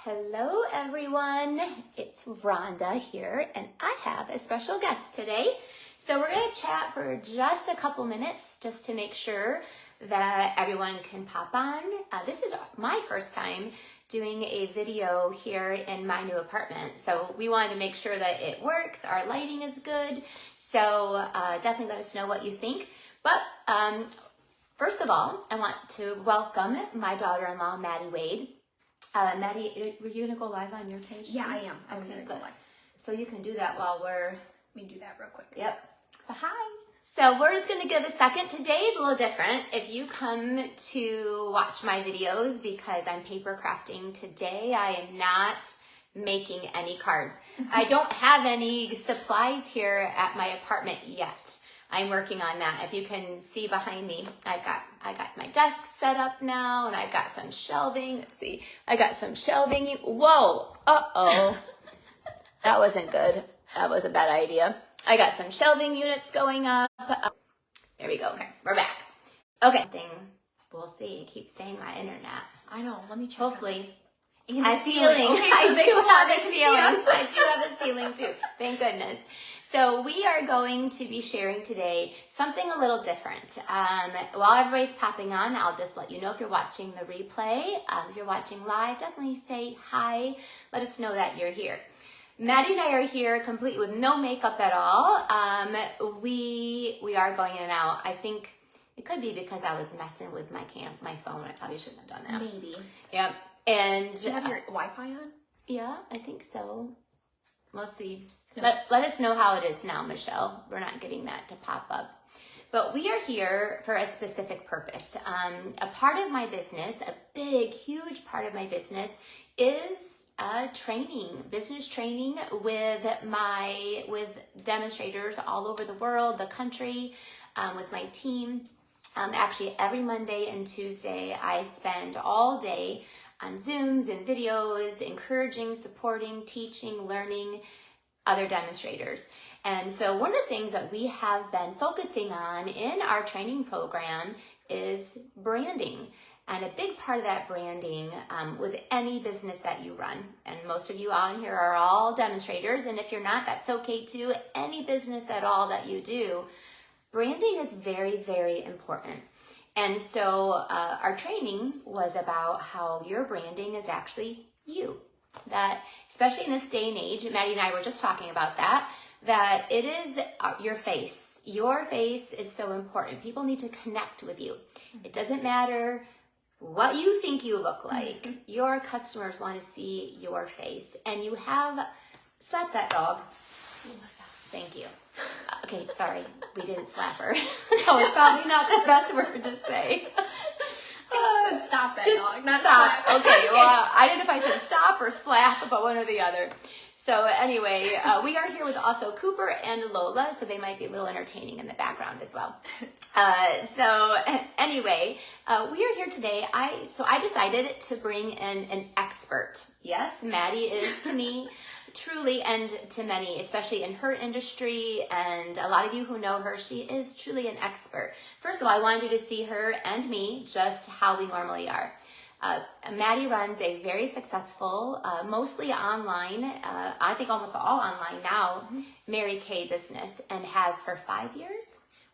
Hello everyone, it's Rhonda here and I have a special guest today. So we're going to chat for just a couple minutes just to make sure that everyone can pop on. This is my first time doing a video here in my new apartment. So we wanted to make sure that it works, our lighting is good. So definitely let us know what you think. But first of all, I want to welcome my daughter-in-law, Maddie Wade. Maddie, were you gonna go live on your page? Yeah, I am. I'm Okay, gonna go good. live. So you can do that while we're... Let me do that real quick. Yep. Hi. So we're just gonna give a second. Today is a little different. If you come to watch my videos because I'm paper crafting today, I am not making any cards. I don't have any supplies here at my apartment yet. I'm working on that. If you can see behind me, I got my desk set up now, and I've got some shelving. Let's see, I got some shelving. Whoa, uh-oh. That wasn't good. That was a bad idea. I got some shelving units going up. There we go. Okay, we're back. Okay, we'll see. It keeps saying my internet. I know. Let me check. Hopefully. And A ceiling. Okay, I so do have a see ceiling. us. I do have a ceiling too. Thank goodness. So we are going to be sharing today something a little different. While everybody's popping on, I'll just let you know if you're watching the replay. If you're watching live, definitely say hi. Let us know that you're here. Maddie and I are here completely with no makeup at all. We are going in and out. I think it could be because I was messing with my phone. I probably shouldn't have done that. Maybe. Yep. And Do you have your Wi-Fi on? yeah, I think so. We'll see. Let us know how it is now, Michelle. We're not getting that to pop up. But we are here for a specific purpose. A part of my business, a big, huge part of my business is training, business training with demonstrators all over the world, the country, with my team. Actually, every Monday and Tuesday, I spend all day on Zooms and videos, encouraging, supporting, teaching, learning other demonstrators. And so one of the things that we have been focusing on in our training program is branding. And a big part of that branding with any business that you run, and most of you on here are all demonstrators, and if you're not, that's okay too. Any business at all that you do, branding is very, very important. And so our training was about how your branding is actually you. That, especially in this day and age, Maddie and I were just talking about that it is your face. Your face is so important. People need to connect with you. It doesn't matter what you think you look like. Your customers want to see your face. And you have, slap that dog. Thank you. Okay, sorry, we didn't slap her. That was probably not the best word to say. I said stop that dog, not stop. slap. Okay, well, I don't know if I said stop or slap, but one or the other. So anyway, we are here with also Cooper and Lola, so they might be a little entertaining in the background as well. So anyway, we are here today. So I decided to bring in an expert. Yes, Maddie is to me truly, and to many, especially in her industry, and a lot of you who know her, she is truly an expert. First of all, I wanted you to see her and me just how we normally are. Maddie runs a very successful, mostly online, I think almost all online now, Mary Kay business, and has for 5 years?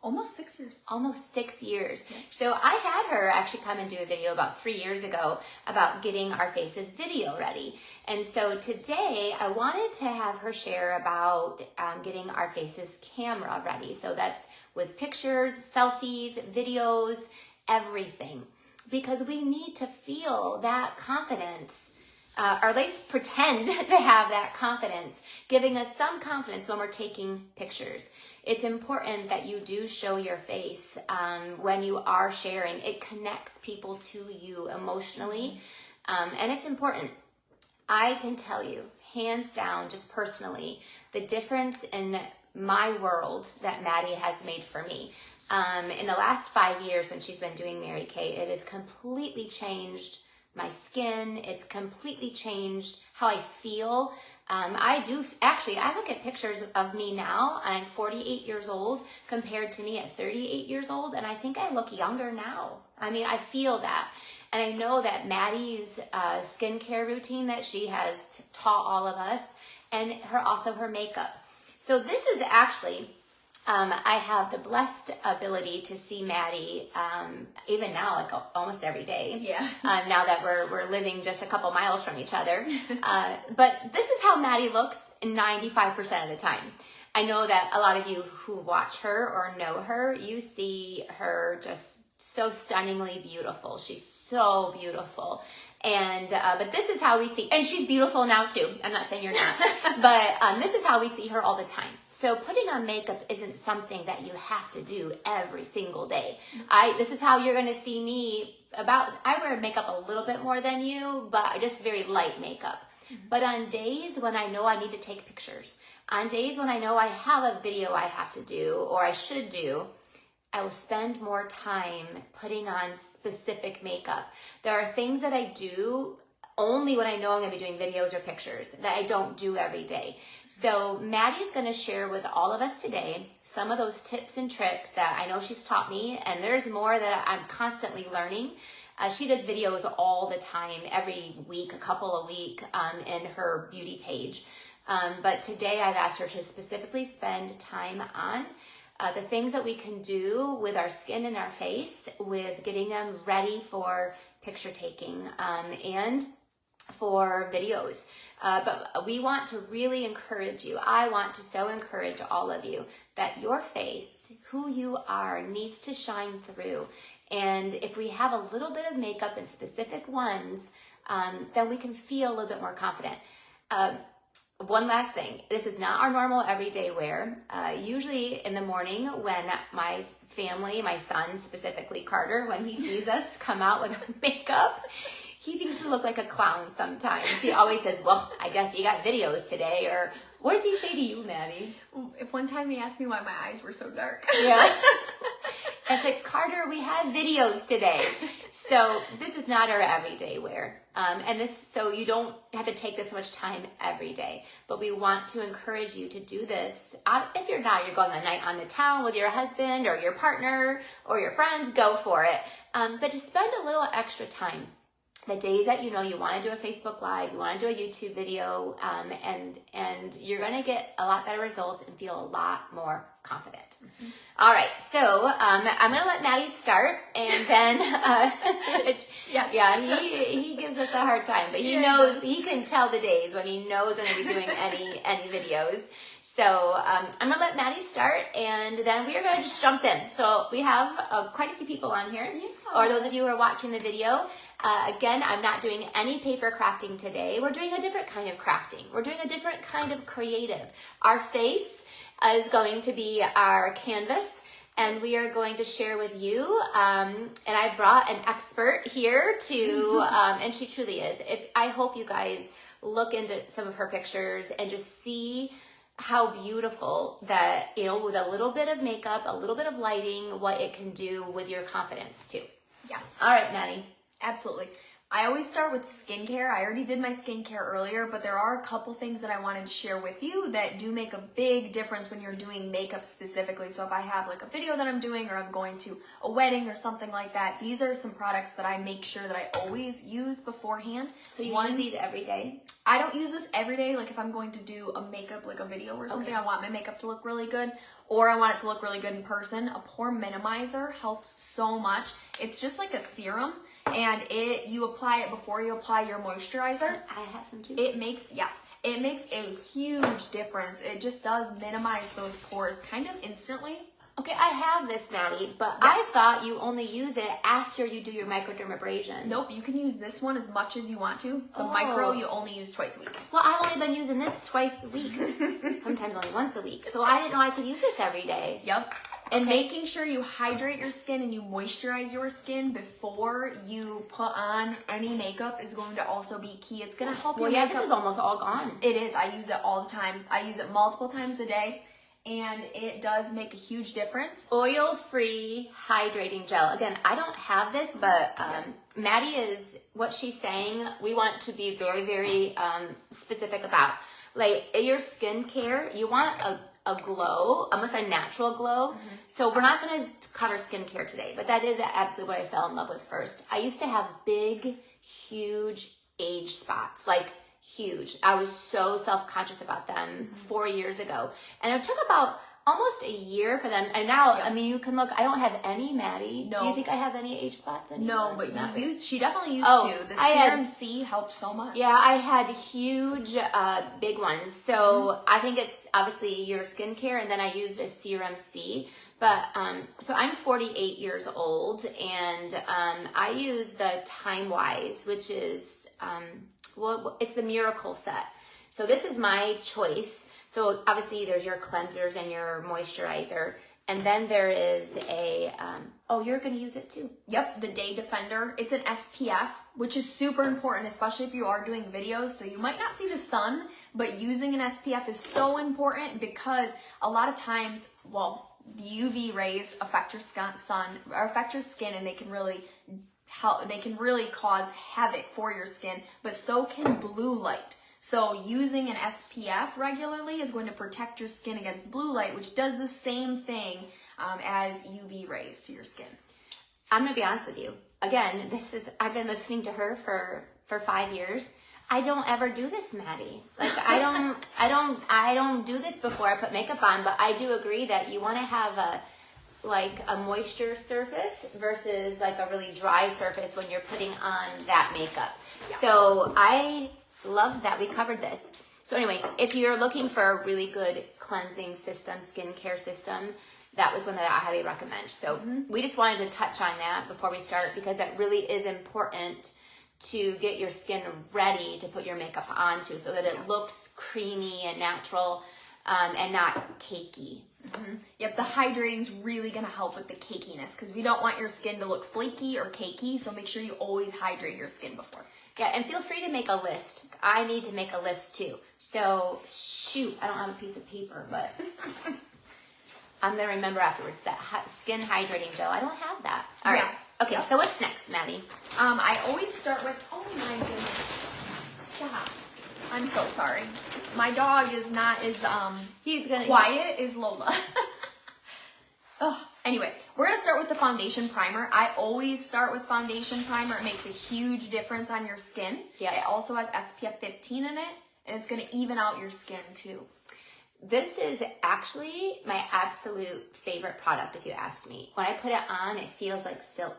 Almost 6 years. Almost 6 years. Yeah. So I had her actually come and do a video about 3 years ago about getting our faces video ready. And so today I wanted to have her share about getting our faces camera ready. So that's with pictures, selfies, videos, everything. Because we need to feel that confidence, or at least pretend to have that confidence, giving us some confidence when we're taking pictures. It's important that you do show your face when you are sharing. It connects people to you emotionally, and it's important. I can tell you, hands down, just personally, the difference in my world that Maddie has made for me. In the last 5 years since she's been doing Mary Kay, it has completely changed my skin. It's completely changed how I feel. I look at pictures of me now, and I'm 48 years old compared to me at 38 years old, and I think I look younger now. I mean, I feel that. And I know that Maddie's skincare routine that she has taught all of us, and her makeup. So this is actually, I have the blessed ability to see Maddie even now, like almost every day. Yeah. Now that we're living just a couple miles from each other. But this is how Maddie looks 95% of the time. I know that a lot of you who watch her or know her, you see her just so stunningly beautiful. She's so beautiful. And, but this is how we see, and she's beautiful now too. I'm not saying you're not, but this is how we see her all the time. So putting on makeup isn't something that you have to do every single day. This is how you're going to see me I wear makeup a little bit more than you, but just very light makeup. But on days when I know I need to take pictures, on days when I know I have a video I have to do or I should do, I will spend more time putting on specific makeup. There are things that I do only when I know I'm going to be doing videos or pictures that I don't do every day. So Maddie's going to share with all of us today some of those tips and tricks that I know she's taught me, and there's more that I'm constantly learning. She does videos all the time, every week, a couple a week in her beauty page. But today I've asked her to specifically spend time on the things that we can do with our skin and our face, with getting them ready for picture taking and for videos. But we want to really encourage you. I want to so encourage all of you that your face, who you are, needs to shine through. And if we have a little bit of makeup and specific ones, then we can feel a little bit more confident. One last thing, this is not our normal everyday wear. Usually in the morning when my family, my son specifically Carter, when he sees us come out with makeup, he thinks we look like a clown sometimes. He always says, well, I guess you got videos today, or what does he say to you, Maddie? If one time he asked me why my eyes were so dark. Yeah. It's like, Carter, we have videos today. So this is not our everyday wear. So you don't have to take this much time every day, but we want to encourage you to do this. If you're not, you're going a night on the town with your husband or your partner or your friends, go for it. But to spend a little extra time, the days that you know you want to do a Facebook Live, you want to do a YouTube video, and you're going to get a lot better results and feel a lot more confident. Mm-hmm. All right, so I'm going to let Maddie start, and then yes, yeah, he gives us a hard time, but he knows, he can tell the days when he knows I'm going to be doing any videos. So I'm going to let Maddie start, and then we are going to just jump in. So we have quite a few people on here, or those of you who are watching the video. Again, I'm not doing any paper crafting today. We're doing a different kind of crafting. We're doing a different kind of creative. Our face is going to be our canvas, and we are going to share with you. And I brought an expert here to, and she truly is. I hope you guys look into some of her pictures and just see how beautiful that, with a little bit of makeup, a little bit of lighting, what it can do with your confidence too. Yes. All right, Maddie. Absolutely. I always start with skincare. I already did my skincare earlier, but there are a couple things that I wanted to share with you that do make a big difference when you're doing makeup specifically. So if I have like a video that I'm doing, or I'm going to a wedding or something like that, these are some products that I make sure that I always use beforehand. So you use these every day? I don't use this every day. Like if I'm going to do a makeup, like a video or something, I want my makeup to look really good, or I want it to look really good in person. A pore minimizer helps so much. It's just like a serum, and you apply it before you apply your moisturizer. I have some too. It makes a huge difference. It just does minimize those pores kind of instantly. Okay, I have this, Maddie, but I thought you only use it after you do your microdermabrasion. Nope, you can use this one as much as you want to. The micro you only use twice a week. Well, I've only been using this twice a week, sometimes only once a week. So I didn't know I could use this every day. Yep. And making sure you hydrate your skin and you moisturize your skin before you put on any makeup is going to also be key. It's going to help your makeup. This is almost all gone. It is. I use it all the time. I use it multiple times a day, and it does make a huge difference. Oil-free hydrating gel. Again, I don't have this, but Maddie is, what she's saying, we want to be very, very specific about. Like your skincare, you want a glow, almost a natural glow. So we're not going to cover skincare today, but that is absolutely what I fell in love with first. I used to have big, huge age spots, like huge. I was so self-conscious about them 4 years ago. And it took about almost a year for them. And now, I mean, you can look, I don't have any, Maddie. No. Do you think I have any age spots anymore? No, but she definitely used to. The I Serum C helped so much. Yeah, I had huge, big ones. So I think it's obviously your skincare, and then I used a Serum C. But, so I'm 48 years old, and I use the Time Wise, which is, well, it's the Miracle Set. So this is my choice. So obviously there's your cleansers and your moisturizer. And then there is a, oh, you're going to use it too. Yep, the Day Defender. It's an SPF, which is super important, especially if you are doing videos. So you might not see the sun, but using an SPF is so important because a lot of times, well, the UV rays affect your skin, and they can really cause havoc for your skin, but so can blue light. So using an SPF regularly is going to protect your skin against blue light, which does the same thing as UV rays to your skin. I'm going to be honest with you. Again, I've been listening to her for 5 years. I don't ever do this, Maddie. Like I don't do this before I put makeup on, but I do agree that you want to have a moisture surface versus like a really dry surface when you're putting on that makeup. Yes. So I love that we covered this. So anyway, if you're looking for a really good cleansing system, skincare system, that was one that I highly recommend. So we just wanted to touch on that before we start, because that really is important to get your skin ready to put your makeup onto, so that it looks creamy and natural and not cakey. Yep, the hydrating is really going to help with the cakiness, because we don't want your skin to look flaky or cakey, so make sure you always hydrate your skin before. Yeah, and feel free to make a list. I need to make a list too. So, shoot, I don't have a piece of paper, but I'm going to remember afterwards that skin hydrating gel. I don't have that. All right. Okay, so what's next, Maddie? I always start with, oh my goodness, stop. I'm so sorry. My dog is not as quiet as Lola. Anyway, we're going to start with the foundation primer. I always start with foundation primer. It makes a huge difference on your skin. Yeah. It also has SPF 15 in it, and it's going to even out your skin too. This is actually my absolute favorite product, if you asked me. When I put it on, it feels like silk.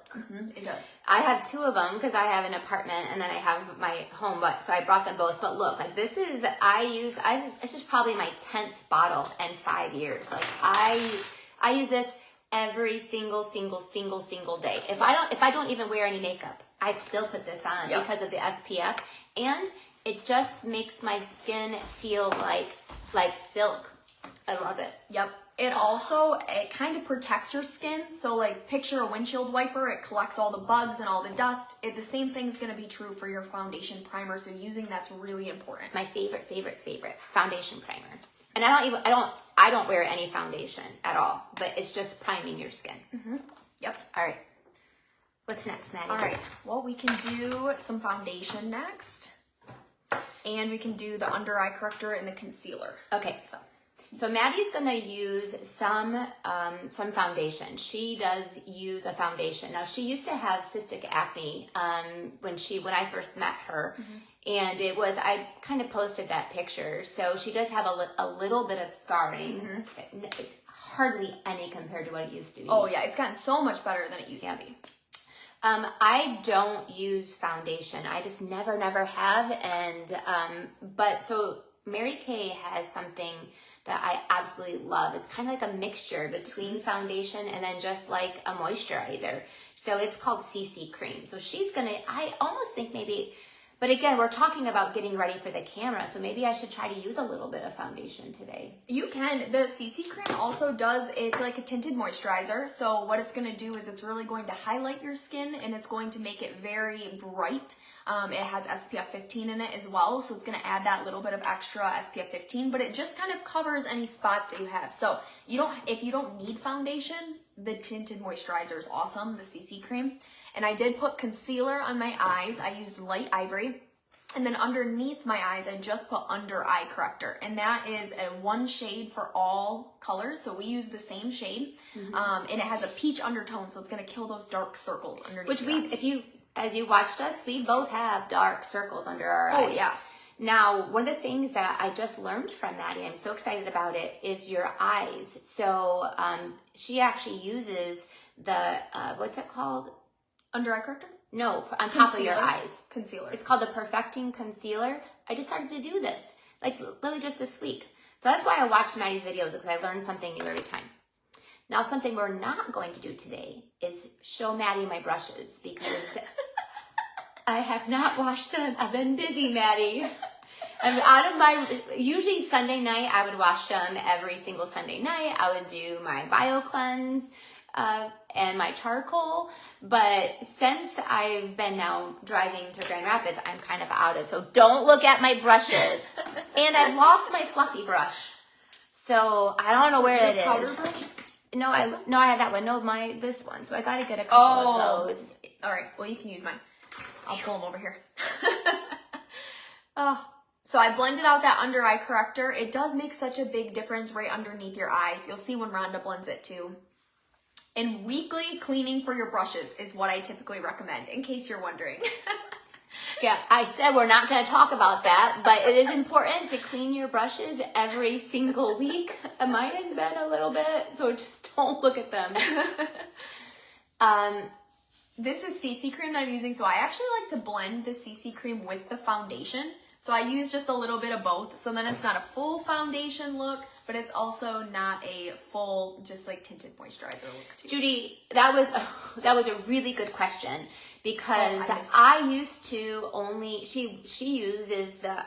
It does. I have 2 of them because I have an apartment and then I have my home, so I brought them both. But look, like this is, it's just probably my 10th bottle in 5 years. Like I use this every single day. If I don't even wear any makeup, I still put this on because of the SPF, and it just makes my skin feel like silk. I love it. Yep. It kind of protects your skin. So like picture a windshield wiper. It collects all the bugs and all the dust. The same thing's going to be true for your foundation primer. So using that's really important. My favorite foundation primer. And I don't wear any foundation at all, but it's just priming your skin. Yep. All right. What's next, Maddie? All right. Well, we can do some foundation next. And we can do the under eye corrector and the concealer. Okay, so Maddie's gonna use some foundation. She does use a foundation. Now she used to have cystic acne when I first met her, and I kind of posted that picture. So she does have a little bit of scarring, hardly any compared to what it used to be. Oh yeah, it's gotten so much better than it used to be. I don't use foundation. I just never have. And, but so Mary Kay has something that I absolutely love. It's kind of like a mixture between foundation and then just like a moisturizer. So it's called CC cream. So I almost think maybe, but again, we're talking about getting ready for the camera. So maybe I should try to use a little bit of foundation today. You can. The CC cream also it's like a tinted moisturizer. So what it's going to do is it's really going to highlight your skin, and it's going to make it very bright. It has SPF 15 in it as well. So it's going to add that little bit of extra SPF 15, but it just kind of covers any spots that you have. So if you don't need foundation, the tinted moisturizer is awesome, the CC cream. And I did put concealer on my eyes. I used light ivory. And then underneath my eyes, I just put under eye corrector. And that is a one shade for all colors. So we use the same shade. And it has a peach undertone, so it's going to kill those dark circles underneath Which your eyes. as you watched us, we both have dark circles under our eyes. Oh, yeah. Now, one of the things that I just learned from Maddie, I'm so excited about it, is your eyes. So she actually uses the, what's it called? Under eye corrector? No, on top of your eyes. Concealer. It's called the Perfecting Concealer. I just started to do this, like literally just this week. So that's why I watch Maddie's videos, because I learn something new every time. Now, something we're not going to do today is show Maddie my brushes, because I have not washed them. I've been busy, Maddie. I'm out of my, usually Sunday night, I would wash them every single Sunday night. I would do my bio cleanse and my charcoal. But since I've been now driving to Grand Rapids, I'm kind of out of, so don't look at my brushes. And I've lost my fluffy brush. So I don't know where it is. Powder brush? No, I have that one. No, this one. So I got to get a couple of those. All right. Well, you can use mine. I'll pull them over here. So I blended out that under eye corrector. It does make such a big difference right underneath your eyes. You'll see when Rhonda blends it too. And weekly cleaning for your brushes is what I typically recommend, in case you're wondering. Yeah, I said we're not going to talk about that, but it is important to clean your brushes every single week. Mine has been a little bit, so just don't look at them. This is CC cream that I'm using, so I actually like to blend the CC cream with the foundation. So I use just a little bit of both, so then it's not a full foundation look, but it's also not a full, just like tinted moisturizer look too. Judy, that was a really good question, because I used to only, she uses the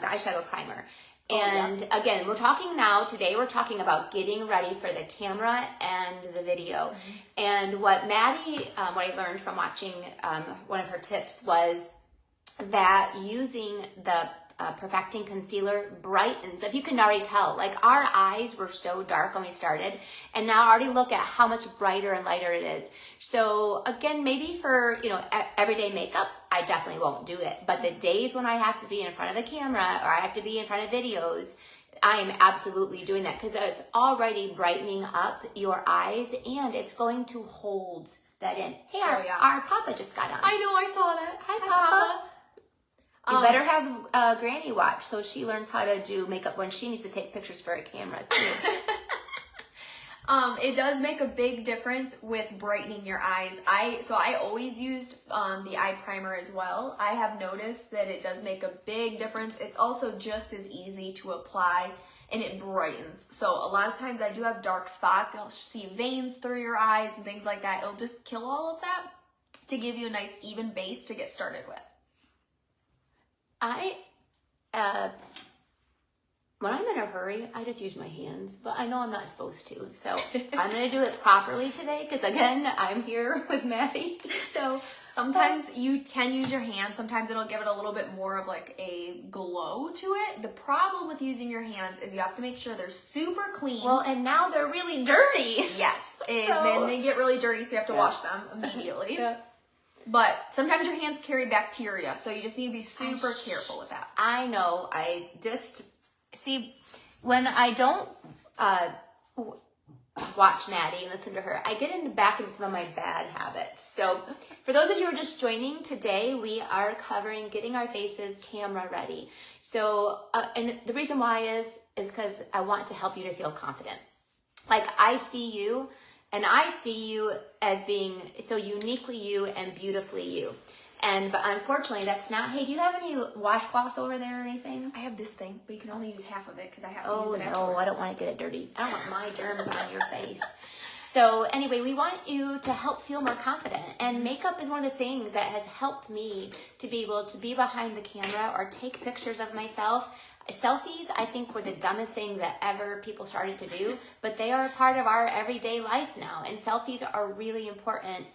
eyeshadow primer. And again, today we're talking about getting ready for the camera and the video. And what Maddie, what I learned from watching one of her tips was that using the Perfecting Concealer brightens. If you can already tell, like our eyes were so dark when we started, and now already look at how much brighter and lighter it is. So again, maybe for everyday makeup, I definitely won't do it. But the days when I have to be in front of the camera or I have to be in front of videos, I am absolutely doing that, because it's already brightening up your eyes and it's going to hold that in. Hey, our Papa just got on. I know, I saw that. Hi, Papa. You better have Granny watch so she learns how to do makeup when she needs to take pictures for a camera too. It does make a big difference with brightening your eyes. I always used the eye primer as well. I have noticed that it does make a big difference. It's also just as easy to apply, and it brightens. So a lot of times I do have dark spots. You'll see veins through your eyes and things like that. It'll just kill all of that to give you a nice even base to get started with. When I'm in a hurry, I just use my hands, but I know I'm not supposed to. So I'm going to do it properly today, because again, I'm here with Maddie. So sometimes you can use your hands. Sometimes it'll give it a little bit more of like a glow to it. The problem with using your hands is you have to make sure they're super clean. Well, and now they're really dirty. Yes. And then they get really dirty, so you have to wash them immediately. But sometimes your hands carry bacteria, so you just need to be super careful with that. I know. I just see when I don't watch Maddie and listen to her, I get back into some of my bad habits. So for those of you who are just joining today, we are covering getting our faces camera ready. So and the reason why is because I want to help you to feel confident. Like I see you. And I see you as being so uniquely you and beautifully you. But unfortunately, that's not, hey, do you have any washcloths over there or anything? I have this thing, but you can only use half of it because I have to use it afterwards. Oh, no, I don't want to get it dirty. I don't want my germs on your face. So anyway, we want you to help feel more confident. And makeup is one of the things that has helped me to be able to be behind the camera or take pictures of myself. Selfies, I think, were the dumbest thing that ever people started to do, but they are a part of our everyday life now. And selfies are really important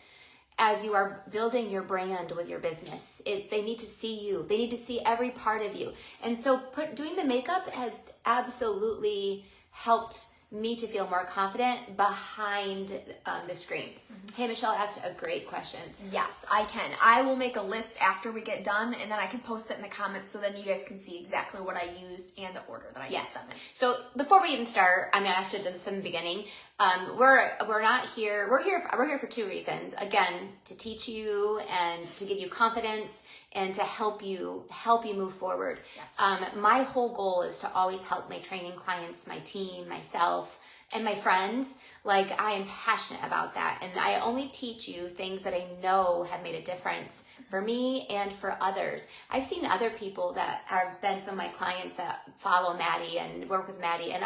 as you are building your brand with your business. They need to see you. They need to see every part of you. And so doing the makeup has absolutely helped me to feel more confident behind the screen. Hey, Michelle asked a great question. Yes, I can. I will make a list after we get done, and then I can post it in the comments so then you guys can see exactly what I used and the order that I used them in. So before we even start, I actually did this from the beginning. We're not here. We're here for two reasons. Again, to teach you and to give you confidence and to help you move forward. Yes. My whole goal is to always help my training clients, my team, myself, and my friends. Like, I am passionate about that. And I only teach you things that I know have made a difference for me and for others. I've seen other people that have been some of my clients that follow Maddy and work with Maddy, and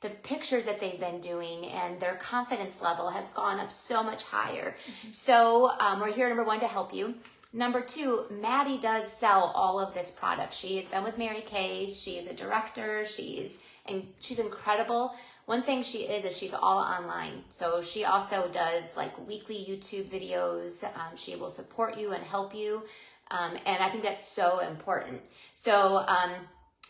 the pictures that they've been doing and their confidence level has gone up so much higher. So we're here, number one, to help you. Number two, Maddy does sell all of this product. She has been with Mary Kay. She is a director. She's incredible. One thing she is she's all online. So she also does like weekly YouTube videos. She will support you and help you. And I think that's so important. So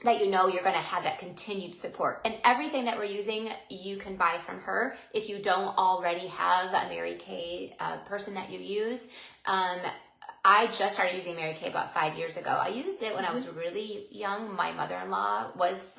that you're going to have that continued support. And everything that we're using, you can buy from her. If you don't already have a Mary Kay person that you use, I just started using Mary Kay about 5 years ago. I used it when I was really young. My mother-in-law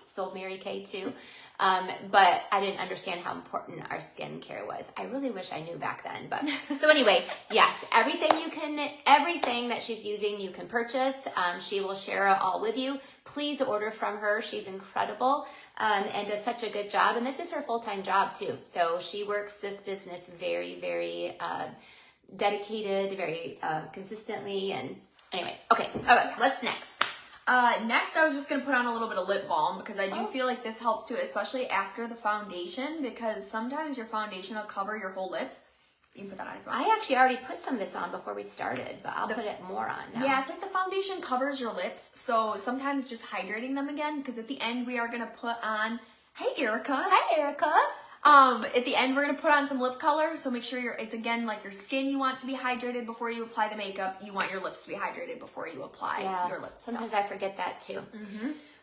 sold Mary Kay too. But I didn't understand how important our skincare was. I really wish I knew back then. But so anyway, yes, everything that she's using, you can purchase. She will share it all with you. Please order from her. She's incredible and does such a good job. And this is her full-time job too. So she works this business very, very dedicated, very consistently. And anyway, okay. So, all right, what's next? Next, I was just going to put on a little bit of lip balm because I do feel like this helps too, especially after the foundation, because sometimes your foundation will cover your whole lips. You can put that on if you want. I actually already put some of this on before we started, but I'll put it more on now. Yeah, it's like the foundation covers your lips, so sometimes just hydrating them again, because at the end we are going to put on, hey Erica. Hi Erica. At the end, we're going to put on some lip color. So make sure it's again, like your skin, you want to be hydrated before you apply the makeup. You want your lips to be hydrated before you apply your lips. Sometimes I forget that too.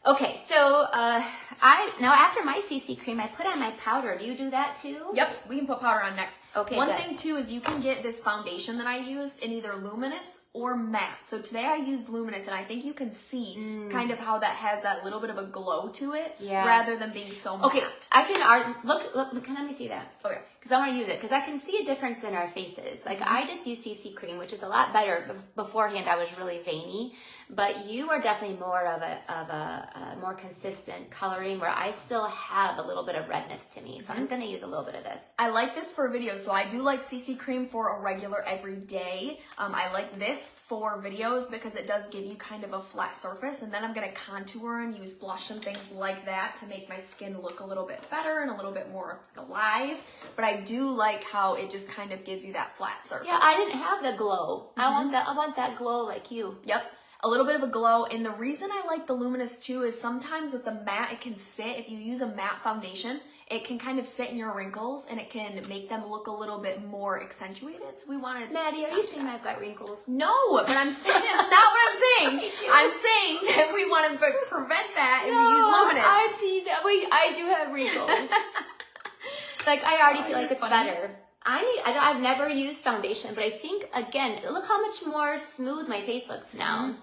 Okay, so now after my CC cream, I put on my powder. Do you do that too? Yep, we can put powder on next. Okay, One thing too is you can get this foundation that I used in either luminous or matte. So today I used luminous, and I think you can see kind of how that has that little bit of a glow to it, rather than being so matte. Okay, I can look. Can let me see that? Okay. Because I want to use it because I can see a difference in our faces. Like I just use CC cream, which is a lot better. Beforehand, I was really veiny, but you are definitely more of a more consistent coloring where I still have a little bit of redness to me. So I'm going to use a little bit of this. I like this for videos. So I do like CC cream for a regular everyday. I like this for videos because it does give you kind of a flat surface, and then I'm going to contour and use blush and things like that to make my skin look a little bit better and a little bit more alive. But I do like how it just kind of gives you that flat surface. Yeah, I didn't have the glow. I want that glow like you. Yep. A little bit of a glow. And the reason I like the luminous too is sometimes with the matte, it can sit, if you use a matte foundation, it can kind of sit in your wrinkles and it can make them look a little bit more accentuated. So we wanted... Maddie, are you saying I've got wrinkles? No, but I'm saying it's not what I'm saying. I'm saying that we want to prevent that and we use luminous. I'm teasing. I do have wrinkles. Like I already feel like it's better. I've never used foundation, but I think again, look how much more smooth my face looks now.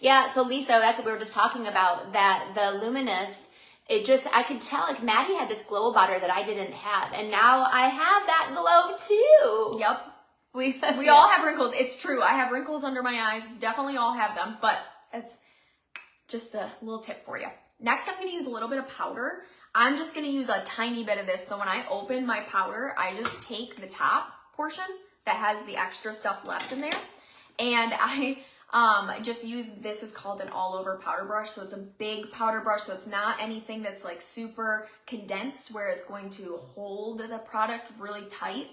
Yeah, so Lisa, that's what we were just talking about, that the luminous, I could tell like Maddy had this glow about her that I didn't have, and now I have that glow too. Yep. We all have wrinkles. It's true. I have wrinkles under my eyes. Definitely all have them, but it's just a little tip for you. Next, I'm going to use a little bit of powder. I'm just going to use a tiny bit of this. So when I open my powder, I just take the top portion that has the extra stuff left in there, and I just use, this is called an all over powder brush. So it's a big powder brush. So it's not anything that's like super condensed where it's going to hold the product really tight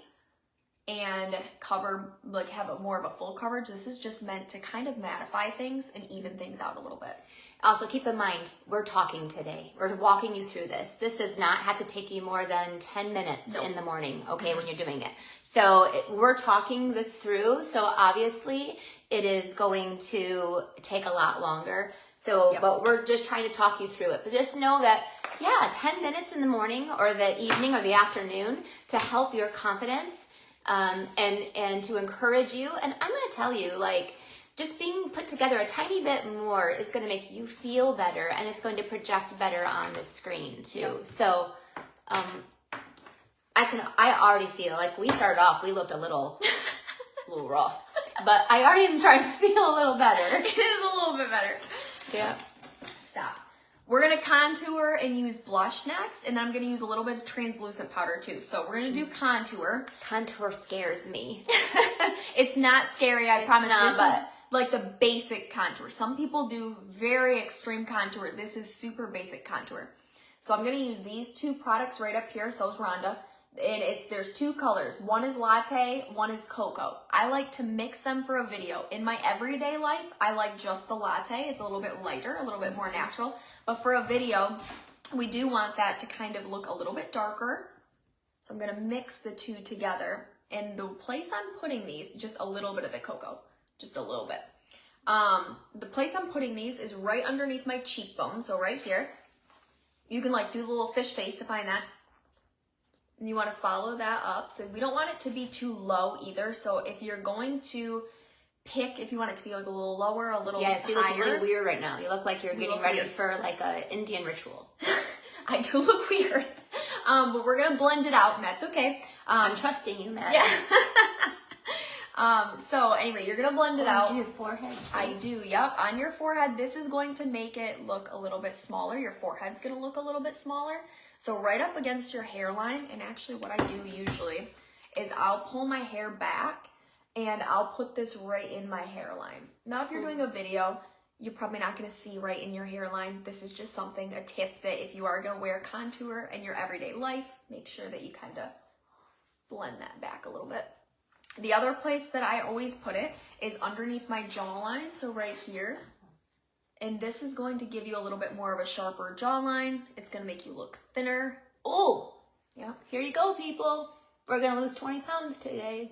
and cover, like have more of a full coverage. This is just meant to kind of mattify things and even things out a little bit. Also, keep in mind, we're talking today. We're walking you through this. This does not have to take you more than 10 minutes in the morning, okay, when you're doing it. So we're talking this through. So obviously, it is going to take a lot longer. So, Yep. but we're just trying to talk you through it. But just know that, yeah, 10 minutes in the morning or the evening or the afternoon to help your confidence and to encourage you. And I'm going to tell you, like, just being put together a tiny bit more is going to make you feel better, and it's going to project better on the screen too. Yep. So, I already feel like we started off, we looked a little rough, but I already am starting to feel a little better. It is a little bit better. Yeah. Stop. We're going to contour and use blush next, and then I'm going to use a little bit of translucent powder too. So we're going to do contour. Contour scares me. It's not scary, I promise. not, This is but- like the basic contour. Some people do very extreme contour. This is super basic contour. So I'm going to use these two products right up here. So is Rhonda. And there's two colors. One is latte, one is cocoa. I like to mix them for a video. In my everyday life, I like just the latte. It's a little bit lighter, a little bit more natural. But for a video, we do want that to kind of look a little bit darker. So I'm gonna mix the two together. And the place I'm putting these, just a little bit of the cocoa, just a little bit. The place I'm putting these is right underneath my cheekbone, so right here. You can like do the little fish face to find that. And you want to follow that up. So we don't want it to be too low either. So if you're going to pick, if you want it to be like a little lower, a little Yeah, you look higher. really weird right now. You look like you're You getting look ready weird. for like a Indian ritual. I do look weird. But we're going to blend it out, and that's okay. I'm trusting you, Matt. Yeah. So anyway, you're going to blend it out. Your forehead. I do, yep. On your forehead, this is going to make it look a little bit smaller. Your forehead's going to look a little bit smaller. So right up against your hairline, and actually what I do usually is I'll pull my hair back and I'll put this right in my hairline. Now if you're doing a video, you're probably not going to see right in your hairline. This is just something, a tip that if you are going to wear contour in your everyday life, make sure that you kind of blend that back a little bit. The other place that I always put it is underneath my jawline, so right here. And this is going to give you a little bit more of a sharper jawline. It's going to make you look thinner. Oh, Yeah, here you go, people. We're going to lose 20 pounds today.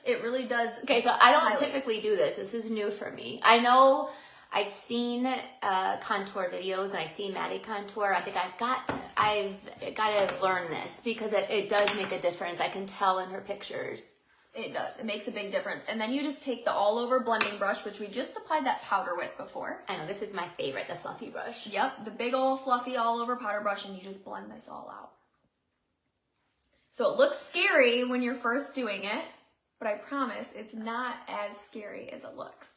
it really does. Okay, so I don't highlight. typically do this. This is new for me. I know I've seen contour videos and I've seen Maddy contour. I think I've got to learn this because it does make a difference. I can tell in her pictures. It does. It makes a big difference. And then you just take the all-over blending brush, which we just applied that powder with before. I know, this is my favorite, the fluffy brush. Yep, the big old fluffy all-over powder brush, and you just blend this all out. So it looks scary when you're first doing it, but I promise it's not as scary as it looks.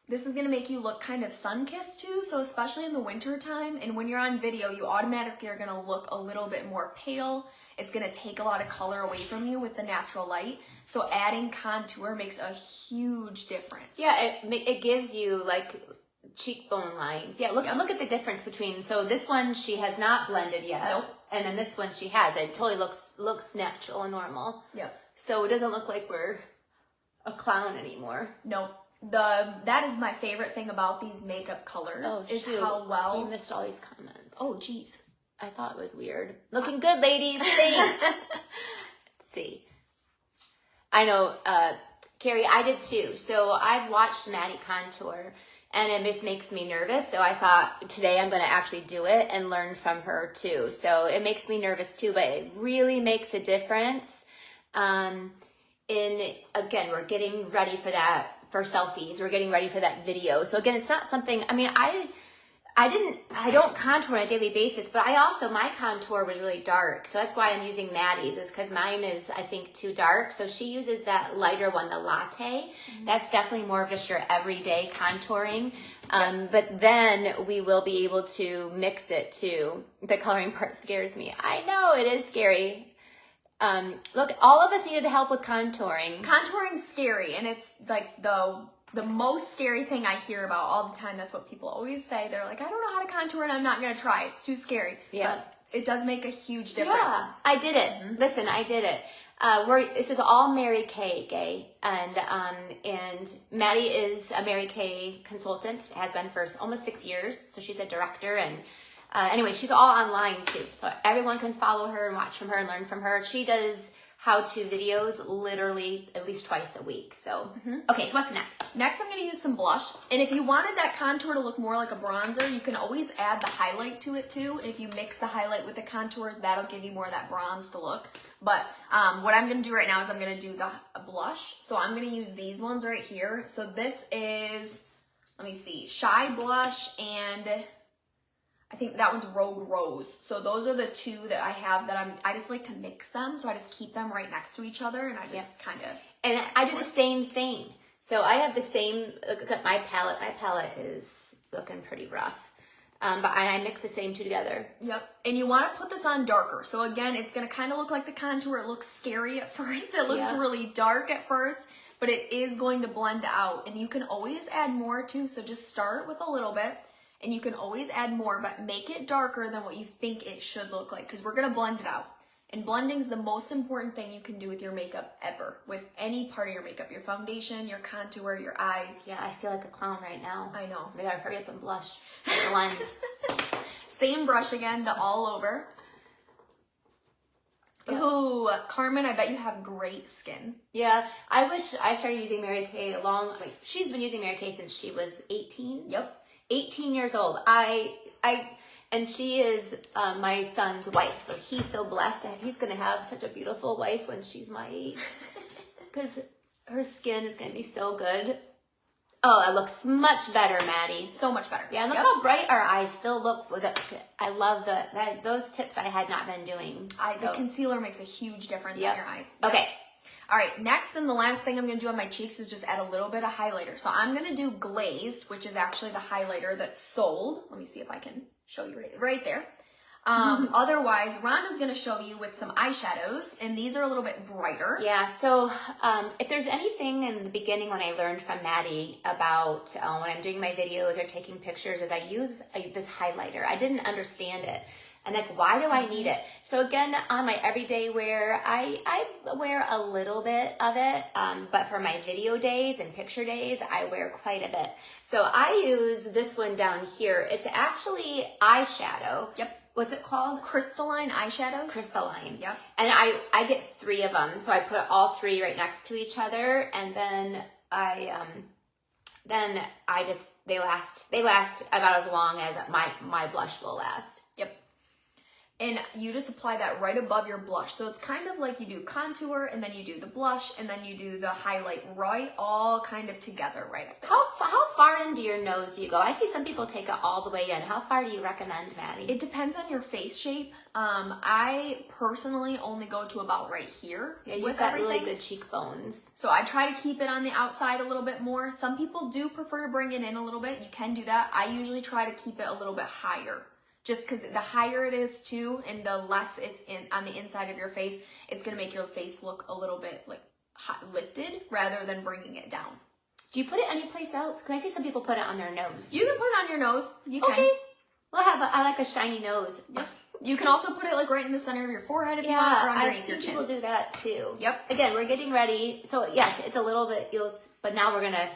This is going to make you look kind of sun-kissed too, so especially in the winter time, and when you're on video, you automatically are going to look a little bit more pale. It's going to take a lot of color away from you with the natural light. So adding contour makes a huge difference. Yeah, it gives you like cheekbone lines. Yeah, look at the difference between, so this one she has not blended yet. Nope. And then this one she has. It totally looks natural and normal. Yep. So it doesn't look like we're a clown anymore. No. That is my favorite thing about these makeup colors is how well you missed all these comments. Oh geez. I thought it was weird. Looking good, ladies. Thanks. Let's see. I know, Carrie, I did too. So I've watched Maddy contour and it just makes me nervous. So I thought today I'm going to actually do it and learn from her too. So it makes me nervous too, but it really makes a difference. Again, we're getting ready for that, for selfies. We're getting ready for that video. So again, it's not something, I mean, I don't contour on a daily basis, but my contour was really dark. So that's why I'm using Maddy's, is because mine is, I think, too dark. So she uses that lighter one, the latte. Mm-hmm. That's definitely more of just your everyday contouring. But then we will be able to mix it too. The coloring part scares me. I know, it is scary. Look, all of us needed help with contouring. Contouring's scary, and it's like the most scary thing I hear about all the time. That's what people always say. They're like, I don't know how to contour and I'm not going to try. It's too scary. Yeah. But it does make a huge difference. Yeah, I did it. Mm-hmm. Listen, I did it. This is all Mary Kay, gay. And Maddy is a Mary Kay consultant, has been for almost 6 years. So she's a director, and anyway, she's all online too. So everyone can follow her and watch from her and learn from her. She does how-to videos literally at least twice a week. So, okay, so what's next? Next, I'm going to use some blush. And if you wanted that contour to look more like a bronzer, you can always add the highlight to it too. And if you mix the highlight with the contour, that'll give you more of that bronze to look. But what I'm going to do right now is I'm going to do the blush. So I'm going to use these ones right here. So this is, let me see, Shy Blush and I think that one's Rogue Rose. So those are the two that I have that I just like to mix them. So I just keep them right next to each other and I just kind of. And I do the same thing. So I have the same, look at my palette. My palette is looking pretty rough. But I mix the same two together. Yep. And you want to put this on darker. So again, it's going to kind of look like the contour. It looks scary at first. It looks really dark at first, but it is going to blend out. And you can always add more too. So just start with a little bit. And you can always add more, but make it darker than what you think it should look like because we're going to blend it out. And blending is the most important thing you can do with your makeup ever, with any part of your makeup, your foundation, your contour, your eyes. Yeah, I feel like a clown right now. I know. I gotta hurry up and blush. Blend. Same brush again, the all over. Yep. Ooh, Carmen, I bet you have great skin. Yeah, I wish I started using Mary Kay she's been using Mary Kay since she was 18. Yep. 18 years old. And she is my son's wife, so he's so blessed. He's gonna have such a beautiful wife when she's my age, because her skin is gonna be so good. Oh, it looks much better, Maddie. So much better. Yeah, and look how bright our eyes still look. I love those tips I had not been doing. The concealer makes a huge difference on your eyes. Yep. Okay. All right, next and the last thing I'm going to do on my cheeks is just add a little bit of highlighter. So I'm going to do Glazed, which is actually the highlighter that's sold. Let me see if I can show you right there. Otherwise, Rhonda's going to show you with some eyeshadows, and these are a little bit brighter. Yeah, so if there's anything in the beginning when I learned from Maddie about when I'm doing my videos or taking pictures is I use this highlighter. I didn't understand it. And like, why do I need it? So again, on my everyday wear, I wear a little bit of it, but for my video days and picture days, I wear quite a bit. So I use this one down here. It's actually eyeshadow. Yep. What's it called? Crystalline eyeshadows. Crystalline. Yep. And I get 3 of them. So I put all 3 right next to each other, and then they last about as long as my blush will last. Yep. And you just apply that right above your blush. So it's kind of like you do contour, and then you do the blush, and then you do the highlight right all kind of together right up there. How far into your nose do you go? I see some people take it all the way in. How far do you recommend, Maddie? It depends on your face shape. I personally only go to about right here. Yeah, you've got really good cheekbones. So I try to keep it on the outside a little bit more. Some people do prefer to bring it in a little bit. You can do that. I usually try to keep it a little bit higher. Just because the higher it is too, and the less it's on the inside of your face, it's gonna make your face look a little bit like lifted rather than bringing it down. Do you put it anyplace else? Because I see some people put it on their nose. You can put it on your nose. You can. Okay. Well, I like a shiny nose. You can also put it like right in the center of your forehead if you want, or underneath your chin. People do that too. Yep. Again, we're getting ready. So yes, it's a little bit, but now we're gonna.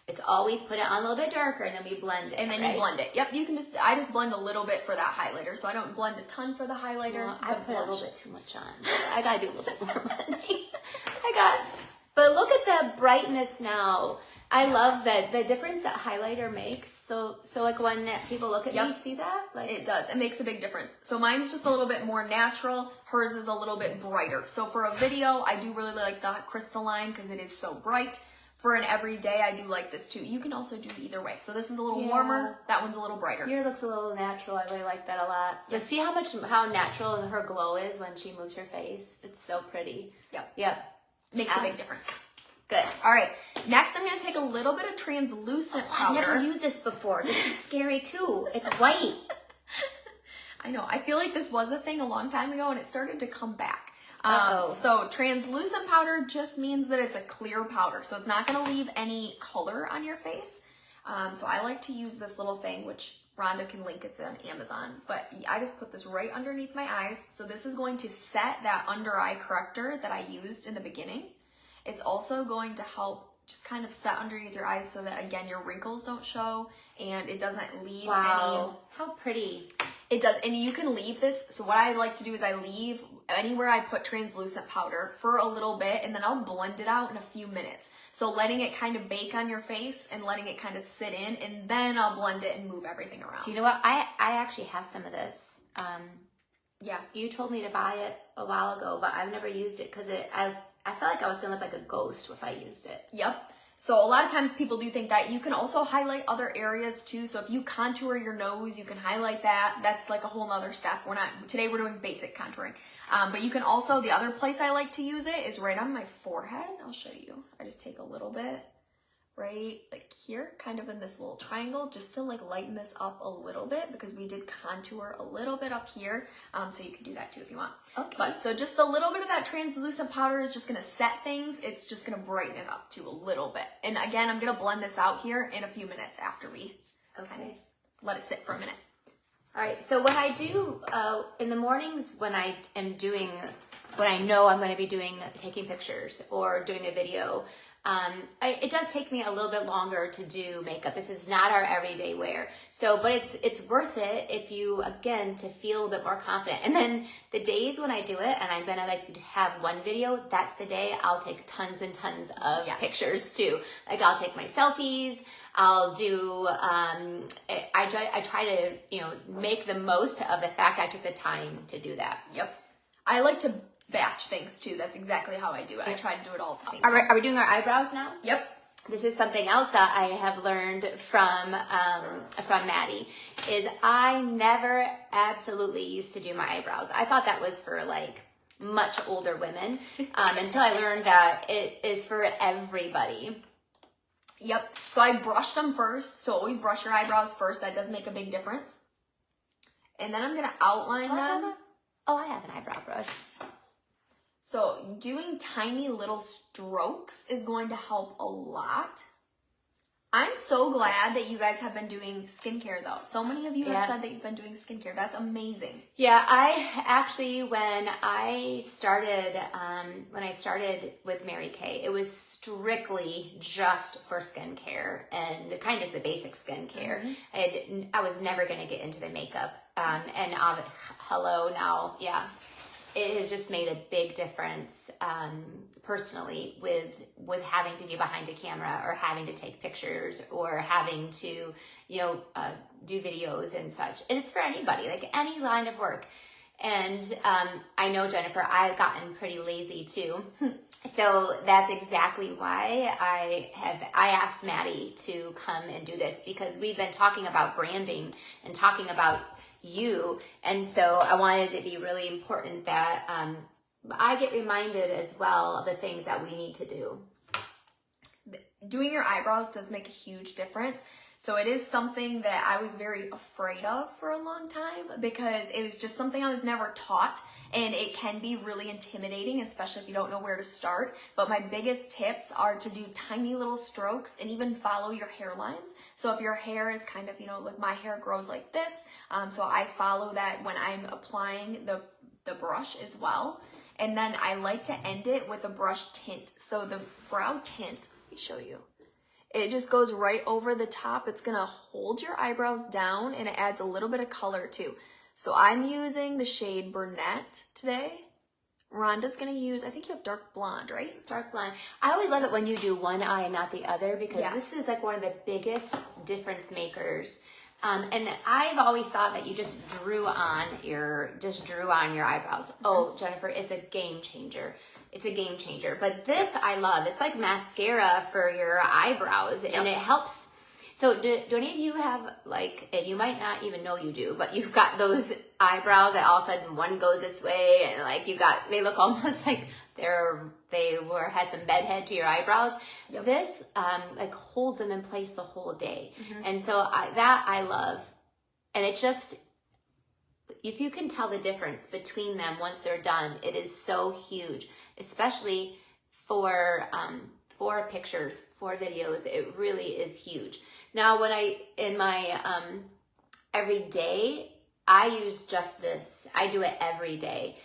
It's always put it on a little bit darker, and then we blend it. And then you blend it. Yep, I just blend a little bit for that highlighter. So I don't blend a ton for the highlighter. Well, I put a little bit too much on. I gotta do a little bit more blending. But look at the brightness now. I love the difference that highlighter makes. So like when people look at me, see that? Like, it does. It makes a big difference. So mine's just a little bit more natural. Hers is a little bit brighter. So for a video, I do really like the crystalline because it is so bright. For an everyday, I do like this too. You can also do either way. So this is a little warmer. That one's a little brighter. Yours looks a little natural. I really like that a lot. But see how natural her glow is when she moves her face. It's so pretty. Yep. Makes a big difference. Good. All right. Next, I'm going to take a little bit of translucent powder. I've never used this before. This is scary too. It's white. I know. I feel like this was a thing a long time ago, and it started to come back. Uh-oh. So translucent powder just means that it's a clear powder. So it's not going to leave any color on your face. So I like to use this little thing, which Rhonda can link. It's on Amazon. But I just put this right underneath my eyes. So this is going to set that under eye corrector that I used in the beginning. It's also going to help just kind of set underneath your eyes so that, again, your wrinkles don't show and it doesn't leave any. How pretty. It does, and you can leave this. So what I like to do is I leave anywhere I put translucent powder for a little bit, and then I'll blend it out in a few minutes. So letting it kind of bake on your face and letting it kind of sit in, and then I'll blend it and move everything around. Do you know what? I actually have some of this. Yeah. You told me to buy it a while ago, but I've never used it because I felt like I was going to look like a ghost if I used it. Yep. So a lot of times people do think that. You can also highlight other areas too. So if you contour your nose, you can highlight that. That's like a whole nother step. Today we're doing basic contouring. But you can also, the other place I like to use it is right on my forehead. I'll show you. I just take a little bit right like here, kind of in this little triangle, just to like lighten this up a little bit because we did contour a little bit up here. So you can do that too if you want. Okay. But so just a little bit of that translucent powder is just gonna set things. It's just gonna brighten it up too a little bit. And again, I'm gonna blend this out here in a few minutes after we kind of let it sit for a minute. All right, so what I do in the mornings when I know I'm going to be taking pictures or doing a video, it does take me a little bit longer to do makeup. This is not our everyday wear. So, but it's worth it if you, again, to feel a bit more confident. And then the days when I do it and I'm going to like have one video, that's the day I'll take tons and tons of pictures too. Like I'll take my selfies. I'll do, I try to, make the most of the fact I took the time to do that. Yep. I like to batch things too. That's exactly how I do it. I try to do it all at the same time. Are we doing our eyebrows now? Yep. This is something else that I have learned from Maddie, is I never absolutely used to do my eyebrows. I thought that was for like much older women, until I learned that it is for everybody. Yep. So I brushed them first. So always brush your eyebrows first. That does make a big difference. And then I'm going to outline them. I have an eyebrow brush. So doing tiny little strokes is going to help a lot. I'm so glad that you guys have been doing skincare though. So many of you have said that you've been doing skincare. That's amazing. Yeah, I actually, when I started with Mary Kay, it was strictly just for skincare and kind of the basic skincare. Mm-hmm. I was never going to get into the makeup. And hello now, yeah. It has just made a big difference personally with having to be behind a camera or having to take pictures or having to, do videos and such. And it's for anybody, like any line of work. And I know, Jennifer, I've gotten pretty lazy too. So that's exactly why I asked Maddie to come and do this, because we've been talking about branding and talking about you, and so I wanted it to be really important that I get reminded as well of the things that we need to do. Doing your eyebrows does make a huge difference. So it is something that I was very afraid of for a long time because it was just something I was never taught, and it can be really intimidating, especially if you don't know where to start. But my biggest tips are to do tiny little strokes and even follow your hairlines. So if your hair is kind of, like my hair grows like this, so I follow that when I'm applying the brush as well. And then I like to end it with a brush tint. So the brow tint, let me show you. It just goes right over the top. It's gonna hold your eyebrows down and it adds a little bit of color too. So I'm using the shade Brunette today. Rhonda's gonna use, I think you have dark blonde, right? Dark blonde. I always love it when you do one eye and not the other, because this is like one of the biggest difference makers. And I've always thought that you just drew on your eyebrows. Oh, Jennifer, it's a game changer. It's a game changer. But this I love. It's like mascara for your eyebrows, and it helps. So do any of you have, like, and you might not even know you do, but you've got those eyebrows that all of a sudden one goes this way, and like they look almost like had some bedhead to your eyebrows. Yep. This like holds them in place the whole day. Mm-hmm. And so I love, and it just, if you can tell the difference between them once they're done, it is so huge, especially for pictures, for videos. It really is huge. Now, when in my everyday, I use just this. I do it every day.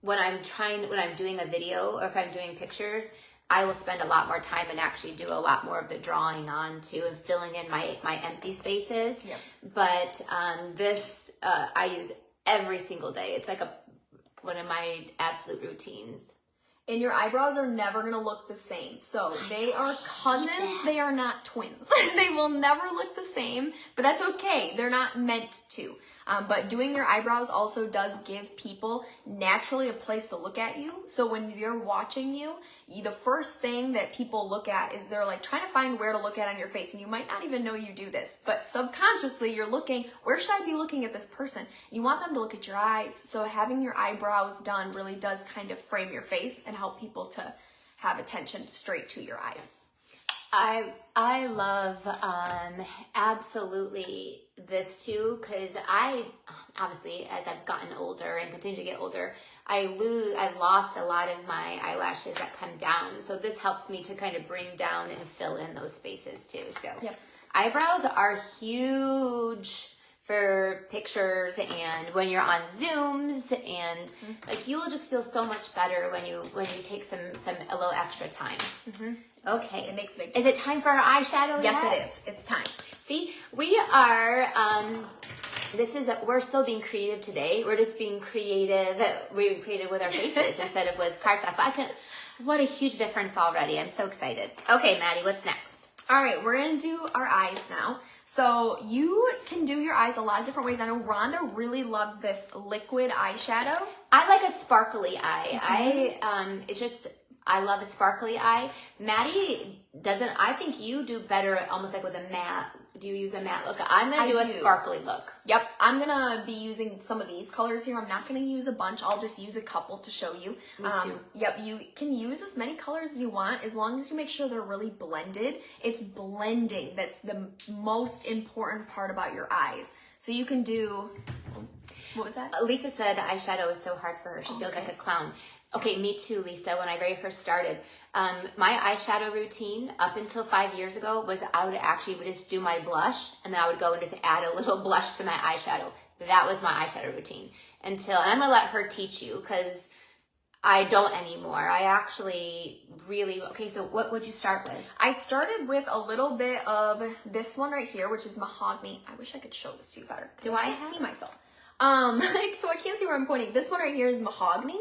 When I'm doing a video or if I'm doing pictures, I will spend a lot more time and actually do a lot more of the drawing on too and filling in my empty spaces. Yep. But this I use every single day. It's like one of my absolute routines. And your eyebrows are never going to look the same. So they are cousins. They are not twins. They will never look the same, but that's okay. They're not meant to. But doing your eyebrows also does give people naturally a place to look at you. So when you're watching you, the first thing that people look at is they're like trying to find where to look at on your face. And you might not even know you do this, but subconsciously you're looking, where should I be looking at this person? You want them to look at your eyes. So having your eyebrows done really does kind of frame your face and help people to have attention straight to your eyes. I love absolutely this too, because I obviously, as I've gotten older and continue to get older, I've lost a lot of my eyelashes that come down. So this helps me to kind of bring down and fill in those spaces too. So Yep. Eyebrows are huge for pictures and when you're on Zooms, and like you will just feel so much better when you take a little extra time. Okay, It makes a big is it time for our eyeshadow? Yes, yet? it is. It's time. See, we are, we're still being creative today. We're just being creative. We're creative with our faces instead of with cardstock. But what a huge difference already. I'm so excited. Okay, Maddie, what's next? All right, we're going to do our eyes now. So you can do your eyes a lot of different ways. I know Rhonda really loves this liquid eyeshadow. I like a sparkly eye. I love a sparkly eye. Maddie doesn't. I think you do better almost like with a matte. Do you use a matte look? I'm going to do a sparkly look. Yep, I'm going to be using some of these colors here. I'm not going to use a bunch. I'll just use a couple to show you. Me too. Yep, you can use as many colors as you want as long as you make sure they're really blended. It's blending that's the most important part about your eyes. So you can do, what was that? Lisa said eyeshadow is so hard for her. She feels like a clown. Okay, me too, Lisa. When I very first started, my eyeshadow routine up until 5 years ago was I would actually just do my blush and then I would go and just add a little blush to my eyeshadow. That was my eyeshadow routine and I'm gonna let her teach you because I don't anymore. I actually really, okay, so what would you start with? I started with a little bit of this one right here, which is mahogany. I wish I could show this to you better. I can't see myself. So I can't see where I'm pointing. This one right here is mahogany.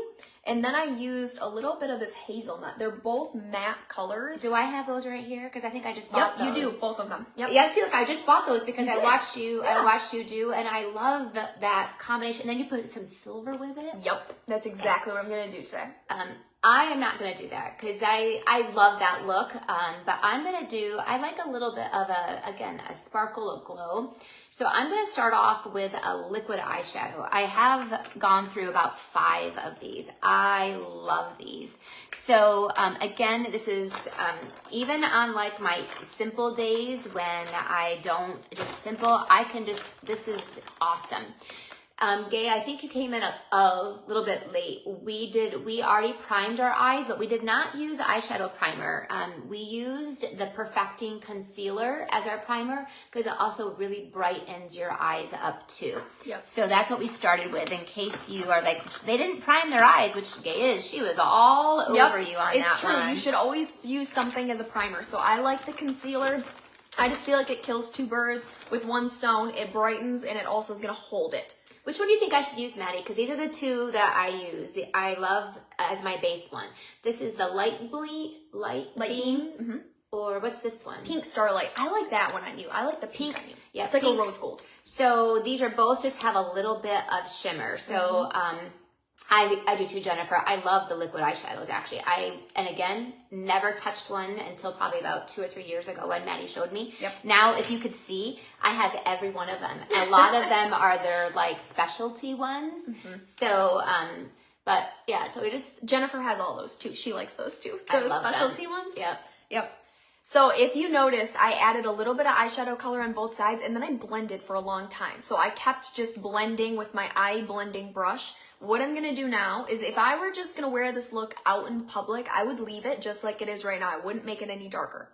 And then I used a little bit of this hazelnut. They're both matte colors. Do I have those right here? Because I think I just bought those. Yep, you do, both of them. Yep. Yeah, see, look, I just bought those because I watched you do, and I love that combination. And then you put some silver with it. Yep, that's exactly what I'm going to do today. I am not going to do that because I love that look, but I'm going to do, I like a little bit of a sparkle of glow. So I'm going to start off with a liquid eyeshadow. I have gone through about 5 of these. I love these. So again, this is even on like my simple days when I don't, just simple, this is awesome. Gay, I think you came in a little bit late. We already primed our eyes, but we did not use eyeshadow primer. We used the Perfecting Concealer as our primer because it also really brightens your eyes up too. Yep. So that's what we started with in case you are like, they didn't prime their eyes, which Gay is. She was all over you on that one. It's true. You should always use something as a primer. So I like the concealer. I just feel like it kills 2 birds with 1 stone. It brightens and it also is going to hold it. Which one do you think I should use, Maddie? Because these are the 2 that I use. I love as my base one. This is the Light Beam. Or what's this one? Pink Starlight. I like that one on you. I like the pink on you. Yeah, it's like a rose gold. So these are both just have a little bit of shimmer. So I do too, Jennifer. I love the liquid eyeshadows actually. And again, never touched one until probably about 2 or 3 years ago when Maddie showed me. Yep. Now, if you could see, I have every one of them. A lot of them are their like specialty ones. So, but yeah, so Jennifer has all those too. She likes those too. I Those love specialty them. ones. Yep. So if you noticed, I added a little bit of eyeshadow color on both sides and then I blended for a long time. So I kept just blending with my eye blending brush. What I'm going to do now is if I were just going to wear this look out in public, I would leave it just like it is right now. I wouldn't make it any darker.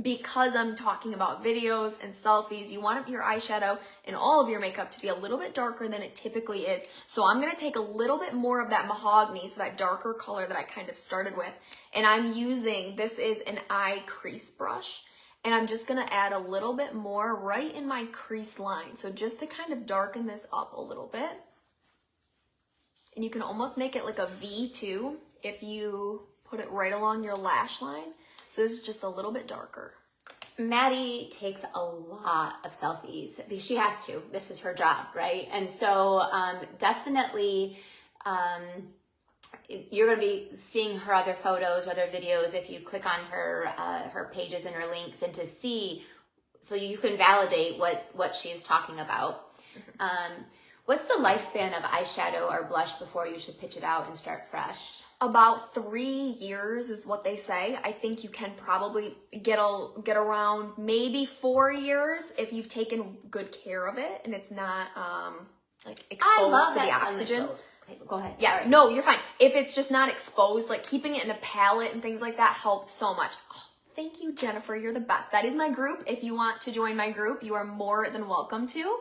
because I'm talking about videos and selfies, you want your eyeshadow and all of your makeup to be a little bit darker than it typically is. So I'm gonna take a little bit more of that mahogany, so that darker color that I kind of started with, and I'm using, this is an eye crease brush, and I'm just gonna add a little bit more right in my crease line. So just to kind of darken this up a little bit. And you can almost make it like a V too, if you put it right along your lash line. So this is just a little bit darker. Maddie takes a lot of selfies because she has to. This is her job, right? And so definitely you're going to be seeing her other photos, other videos if you click on her her pages and her links, and to see, so you can validate what she's talking about. What's the lifespan of eyeshadow or blush before you should pitch it out and start fresh? About 3 years is what they say. I think you can probably get around maybe 4 years if you've taken good care of it and it's not like exposed to the oxygen. Okay, go ahead. Yeah, sorry. No, you're fine. If it's just not exposed, like keeping it in a palette and things like that helps so much. Oh, thank you, Jennifer. You're the best. That is my group. If you want to join my group, you are more than welcome to.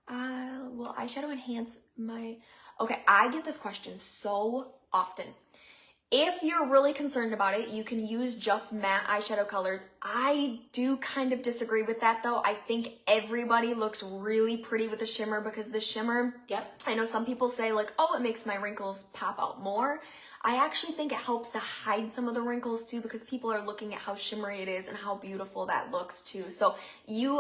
Will eyeshadow enhance my... Okay, I get this question so often. If you're really concerned about it, you can use just matte eyeshadow colors. I do kind of disagree with that though. I think everybody looks really pretty with the shimmer, because the shimmer, yep. I know some people say like, oh, it makes my wrinkles pop out more. I actually think it helps to hide some of the wrinkles too, because people are looking at how shimmery it is and how beautiful that looks too. So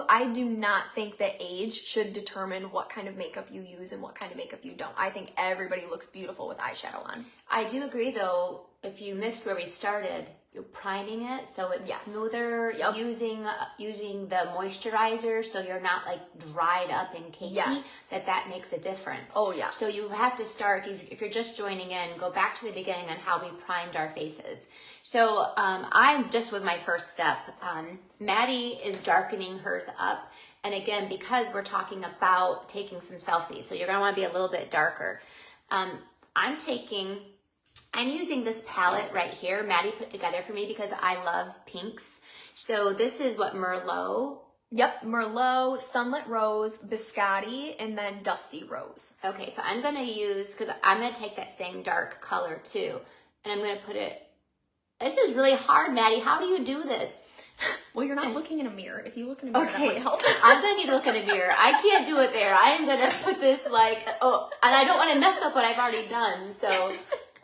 I do not think that age should determine what kind of makeup you use and what kind of makeup you don't. I think everybody looks beautiful with eyeshadow on. I do agree though, if you missed where we started, you're priming it so it's smoother, using the moisturizer so you're not like dried up and cakey, that makes a difference. Oh yeah. So you have to start, if you're just joining in, go back to the beginning on how we primed our faces. So I'm just with my first step. Maddie is darkening hers up. And again, because we're talking about taking some selfies, so you're gonna wanna be a little bit darker. I'm using this palette right here, Maddie put together for me because I love pinks. So this is what, Merlot? Yep, Merlot, Sunlit Rose, Biscotti, and then Dusty Rose. Okay, so I'm gonna use, because I'm gonna take that same dark color too, and I'm gonna put it, this is really hard, Maddie. How do you do this? Well, you're not looking in a mirror. If you look in a mirror, that might help. I'm gonna need to look in a mirror. I can't do it there. I am gonna put this like, and I don't wanna mess up what I've already done, so.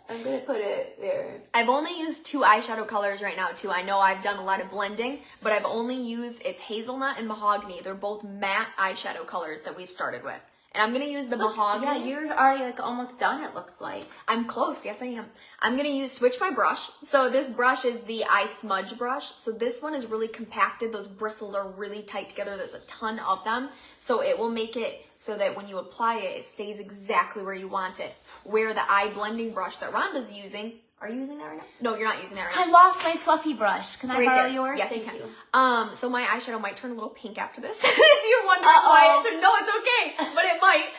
I'm going to put it there. I've only used 2 eyeshadow colors right now too. I know I've done a lot of blending, but I've only used, it's hazelnut and mahogany. They're both matte eyeshadow colors that we've started with. And I'm going to use the mahogany. Yeah, you're already like almost done, it looks like. I'm close. Yes, I am. I'm going to switch my brush. So this brush is the eye smudge brush. So this one is really compacted. Those bristles are really tight together. There's a ton of them. So it will make it so that when you apply it, it stays exactly where you want it. Where the eye blending brush that Rhonda's using, are you using that right now? No, you're not using that right now. I lost my fluffy brush. Can I borrow yours? Yes, Thank you can. You. So my eyeshadow might turn a little pink after this. If you're wondering why it turned, no, it's okay, but it might.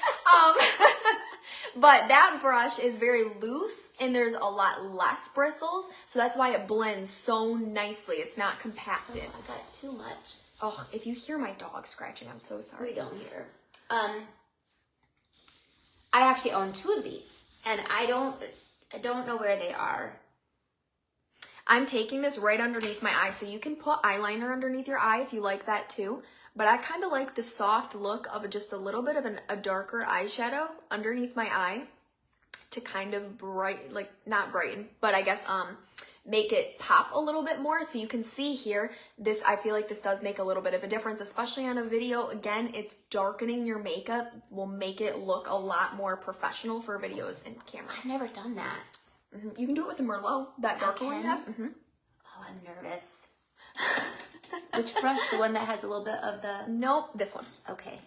But that brush is very loose and there's a lot less bristles, so that's why it blends so nicely. It's not compacted. Oh, I got too much. Oh, if you hear my dog scratching, I'm so sorry. We don't hear. I actually own 2 of these, and I don't know where they are. I'm taking this right underneath my eye, so you can put eyeliner underneath your eye if you like that too. But I kind of like the soft look of just a little bit of a darker eyeshadow underneath my eye to kind of not brighten, but I guess make it pop a little bit more. So you can see here, I feel like this does make a little bit of a difference, especially on a video. Again, it's darkening your makeup will make it look a lot more professional for videos and cameras. I've never done that. You can do it with the Merlot, that darker one you have. Oh, I'm nervous. Which brush? The one that has a little bit of the... Nope, this one. Okay.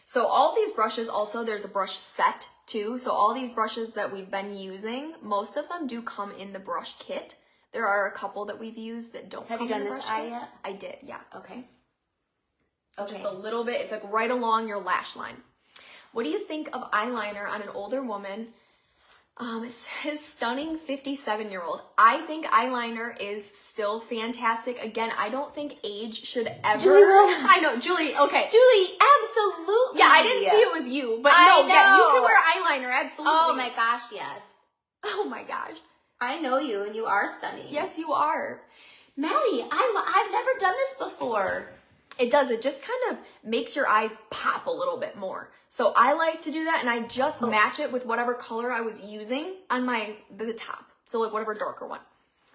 So all these brushes also, there's a brush set too. So all these brushes that we've been using, most of them do come in the brush kit. There are a couple that we've used that don't come in the brush kit. Have you done this eye yet? I did, yeah. Okay. Just a little bit. It's like right along your lash line. What do you think of eyeliner on an older woman? It says stunning 57-year-old. I think eyeliner is still fantastic. Again, I don't think age should ever. Julie Williams. I know, Julie. Okay, Julie, absolutely. yeah, I didn't see it was you, but I no, yeah, you know. can wear eyeliner, absolutely. Oh my gosh, yes. Oh my gosh. I know you, and you are stunning. Yes, you are. Maddie, I've never done this before. It does. It just kind of makes your eyes pop a little bit more. So I like to do that, and I just match it with whatever color I was using on the top. So like whatever darker one.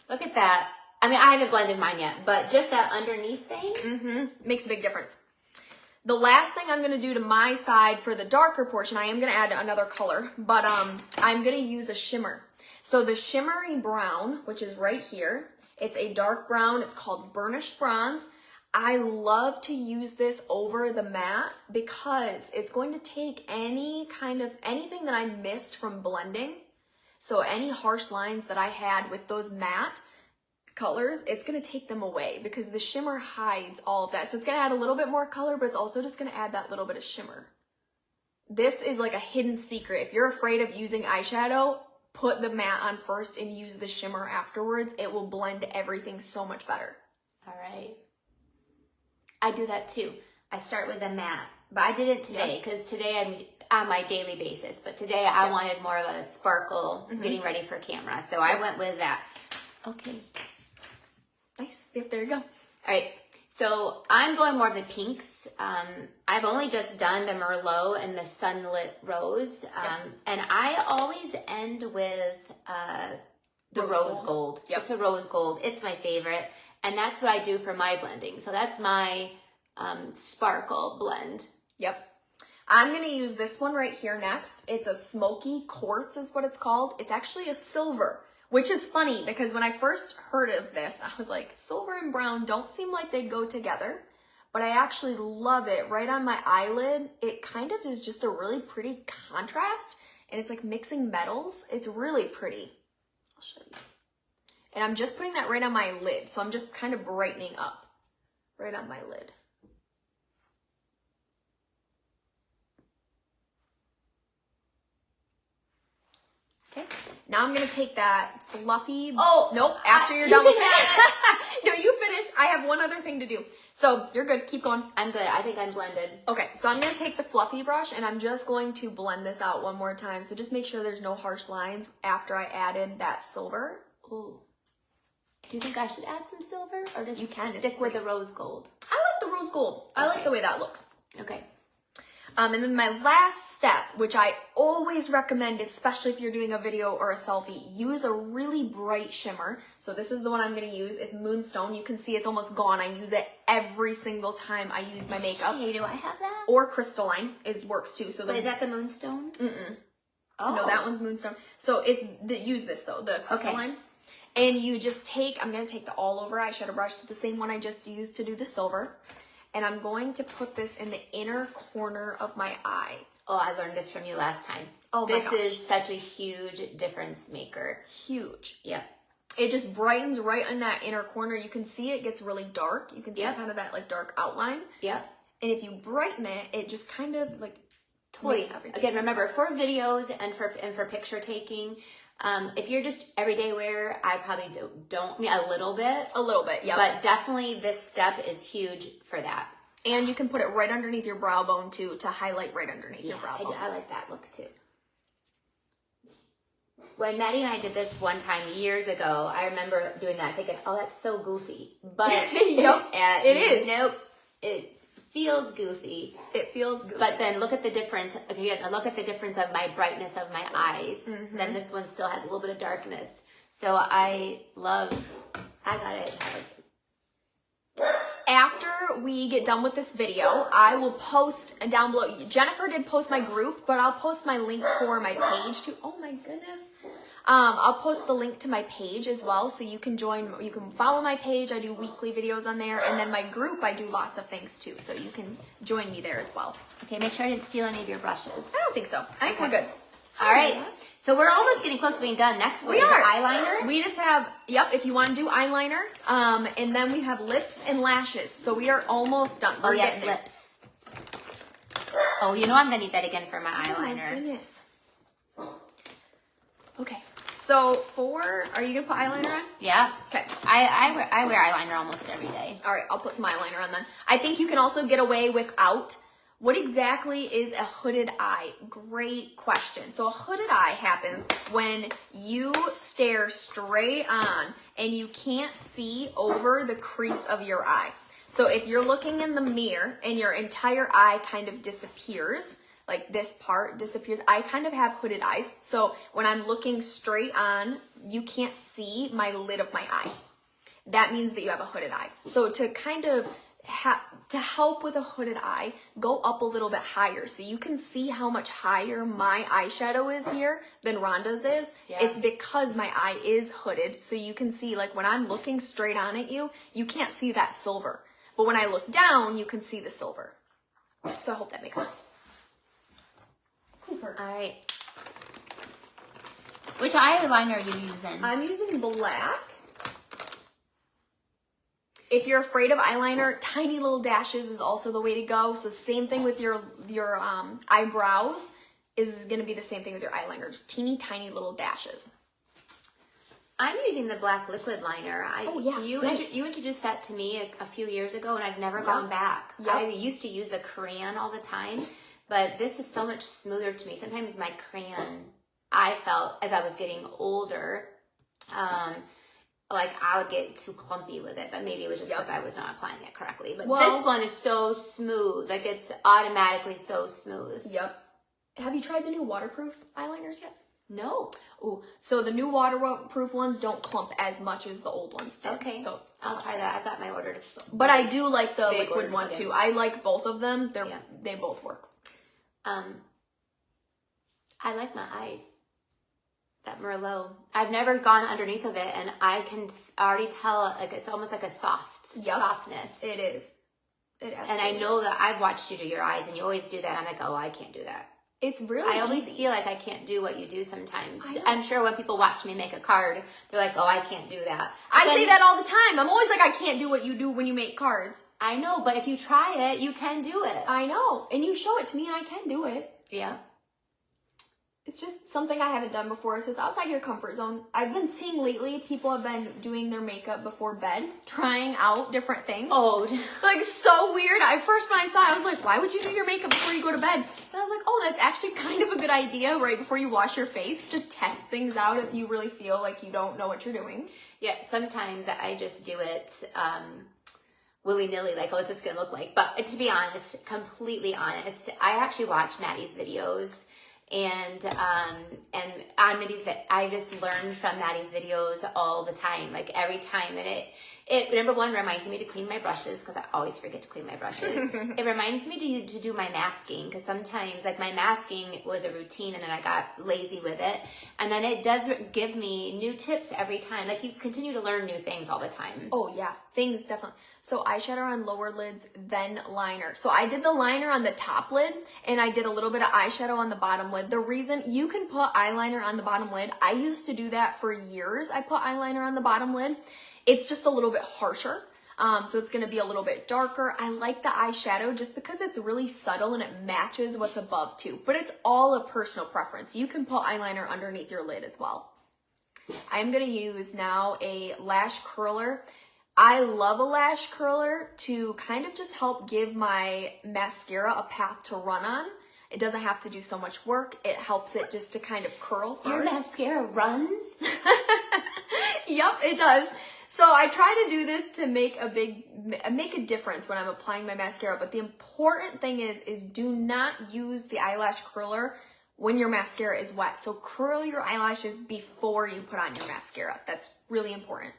Look at that. I mean, I haven't blended mine yet, but just that underneath thing. Makes a big difference. The last thing I'm going to do to my side for the darker portion, I am going to add another color, but I'm going to use a shimmer. So the shimmery brown, which is right here, it's a dark brown. It's called Burnished Bronze. I love to use this over the matte because it's going to take anything that I missed from blending. So any harsh lines that I had with those matte colors, it's going to take them away because the shimmer hides all of that. So it's going to add a little bit more color, but it's also just going to add that little bit of shimmer. This is like a hidden secret. If you're afraid of using eyeshadow, put the matte on first and use the shimmer afterwards. It will blend everything so much better. All right. I do that too. I start with the matte, but I did it today because today I'm on my daily basis, but today I wanted more of a sparkle getting ready for camera. So I went with that. Okay. Nice. Yep, there you go. All right. So I'm going more of the pinks. I've only just done the Merlot and the Sunlit Rose. And I always end with the Rose Gold. Yep. It's a Rose Gold. It's my favorite. And that's what I do for my blending. So that's my sparkle blend. Yep. I'm going to use this one right here next. It's a smoky quartz is what it's called. It's actually a silver, which is funny because when I first heard of this, I was like, silver and brown don't seem like they go together. But I actually love it right on my eyelid. It kind of is just a really pretty contrast. And it's like mixing metals. It's really pretty. I'll show you. And I'm just putting that right on my lid. So I'm just kind of brightening up right on my lid. Okay. Now I'm going to take that fluffy... Oh! Nope. After you're done with it. No, you finished. I have one other thing to do. So you're good. Keep going. I'm good. I think I'm blended. Okay. So I'm going to take the fluffy brush and I'm just going to blend this out one more time. So just make sure there's no harsh lines after I added that silver. Ooh. Do you think I should add some silver or just you can stick with the rose gold? I like the rose gold. I like the way that looks. Okay. And then my last step, which I always recommend, especially if you're doing a video or a selfie, use a really bright shimmer. So this is the one I'm going to use. It's Moonstone. You can see it's almost gone. I use it every single time I use my makeup. Hey, do I have that? Or Crystalline works too. So but is that the Moonstone? Oh. No, that one's Moonstone. So use this though, the Crystalline. And you just take, I'm going to take the all over eyeshadow brush, the same one I just used to do the silver. And I'm going to put this in the inner corner of my eye. Oh, I learned this from you last time. Oh my gosh. This is such a huge difference maker. Huge. Yep. It just brightens right in that inner corner. You can see it gets really dark. You can see kind of that like dark outline. Yep. And if you brighten it, it just kind of like makes everything. Again, remember for videos and for picture taking, if you're just everyday wear, I probably don't a little bit. A little bit, yeah. But definitely this step is huge for that. And you can put it right underneath your brow bone too to highlight right underneath your brow bone. I like that look too. When Maddie and I did this one time years ago, I remember doing that thinking, oh, that's so goofy. But it is. Nope. It feels goofy. It feels goofy. But then look at the difference. Again, look at the difference of my brightness of my eyes. Then this one still has a little bit of darkness. So I got it. After we get done with this video, I will post down below. Jennifer did post my group, but I'll post my link for my page too. Oh my goodness. I'll post the link to my page as well, so you can join. You can follow my page. I do weekly videos on there, and then my group, I do lots of things too, so you can join me there as well. Okay, make sure I didn't steal any of your brushes. I don't think so. I think we're good. All right, so we're almost getting close to being done. Next one is eyeliner. We just have, if you want to do eyeliner, and then we have lips and lashes. So we are almost done. We're getting there. Lips. Oh, you know I'm gonna need that again for my eyeliner. Oh my goodness. Okay. So are you gonna put eyeliner on? Yeah. Okay. I wear eyeliner almost every day. All right, I'll put some eyeliner on then. I think you can also get away without. What exactly is a hooded eye? Great question. So a hooded eye happens when you stare straight on and you can't see over the crease of your eye. So if you're looking in the mirror and your entire eye kind of disappears, like this part disappears, I kind of have hooded eyes. So when I'm looking straight on, you can't see my lid of my eye. That means that you have a hooded eye. So to kind of to help with a hooded eye, go up a little bit higher so you can see how much higher my eyeshadow is here than Rhonda's is. Yeah. It's because my eye is hooded, so you can see, like when I'm looking straight on at you, you can't see that silver. But when I look down, you can see the silver. So I hope that makes sense. Cooper. All right. Which eyeliner are you using? I'm using black. If you're afraid of eyeliner, tiny little dashes is also the way to go. So same thing with your eyebrows is going to be the same thing with your eyeliner. Just teeny tiny little dashes. I'm using the black liquid liner. You introduced that to me a few years ago, and I've never gone back. Yep. I used to use the crayon all the time, but this is so much smoother to me. Sometimes my crayon, I felt as I was getting older, like I would get too clumpy with it, but maybe it was just because I was not applying it correctly. But this one is so smooth. Like it's automatically so smooth. Yep. Have you tried the new waterproof eyeliners yet? No. Oh, so the new waterproof ones don't clump as much as the old ones did. Okay. So I'll try that. I've got my order. But I do like the liquid one too. I like both of them. They both work. I like my eyes. That Merlot. I've never gone underneath of it, and I can already tell, like it's almost like a softness. It is. It absolutely and I know that I've watched you do your eyes, and you always do that. I'm like, oh, I can't do that. It's really I always feel like I can't do what you do sometimes. I'm sure when people watch me make a card, they're like, oh, I can't do that. I say that all the time. I'm always like, I can't do what you do when you make cards. I know, but if you try it, you can do it. I know. And you show it to me, and I can do it. Yeah. It's just something I haven't done before, so it's outside your comfort zone. I've been seeing lately, people have been doing their makeup before bed, trying out different things. Oh. Like, so weird. When I saw it, I was like, why would you do your makeup before you go to bed? And I was like, oh, that's actually kind of a good idea right before you wash your face to test things out if you really feel like you don't know what you're doing. Yeah, sometimes I just do it willy-nilly, like, oh, what's this going to look like? But to be honest, completely honest, I actually watch Maddie's videos. And on Maddie's, I just learn from Maddie's videos all the time, like every time. And it number one reminds me to clean my brushes because I always forget to clean my brushes. It reminds me to do my masking because sometimes like my masking was a routine and then I got lazy with it. And then it does give me new tips every time. Like you continue to learn new things all the time. Oh yeah, things definitely. So eyeshadow on lower lids, then liner. So I did the liner on the top lid and I did a little bit of eyeshadow on the bottom lid. The reason you can put eyeliner on the bottom lid, I used to do that for years. I put eyeliner on the bottom lid. It's just a little bit harsher. So it's going to be a little bit darker. I like the eyeshadow just because it's really subtle and it matches what's above too. But it's all a personal preference. You can put eyeliner underneath your lid as well. I'm going to use now a lash curler. I love a lash curler to kind of just help give my mascara a path to run on. It doesn't have to do so much work. It helps it just to kind of curl first. Your mascara runs? Yep, it does. So I try to do this to make a difference when I'm applying my mascara. But the important thing is do not use the eyelash curler when your mascara is wet. So curl your eyelashes before you put on your mascara. That's really important.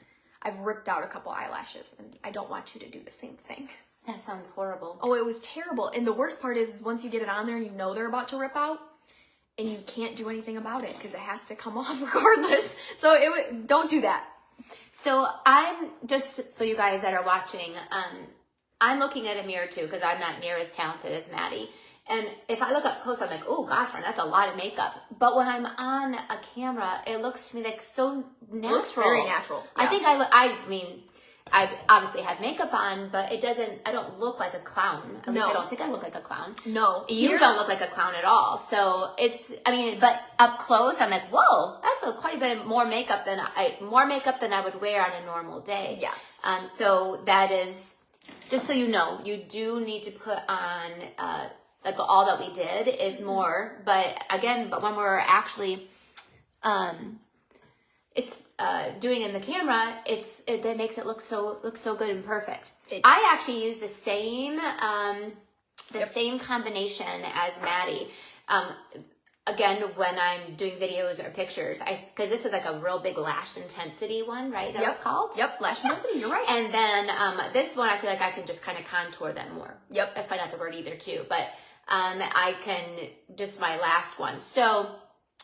I've ripped out a couple eyelashes and I don't want you to do the same thing. That sounds horrible. Oh, it was terrible. And the worst part is once you get it on there and you know they're about to rip out and you can't do anything about it because it has to come off regardless. So don't do that. So I'm just, so you guys that are watching, I'm looking at a mirror too because I'm not near as talented as Maddie. And if I look up close, I'm like, oh gosh, that's a lot of makeup. But when I'm on a camera, it looks to me like so natural. It looks very natural. Yeah. I think I mean, I obviously have makeup on, but I don't look like a clown. At least I don't think I look like a clown. No. You don't look like a clown at all. So but up close, I'm like, whoa, that's quite a bit more makeup than I would wear on a normal day. Yes. So that is, just so you know, you do need to put on, like all that we did is more, but when we're actually, doing in the camera, that makes it look so good and perfect. I actually use the same combination as Maddie. Again, when I'm doing videos or pictures, because this is like a real big lash intensity one, right? That's called? Yep, lash intensity, you're right. And then this one, I feel like I can just kind of contour them more. Yep. That's probably not the word either too, but I can, just my last one. So,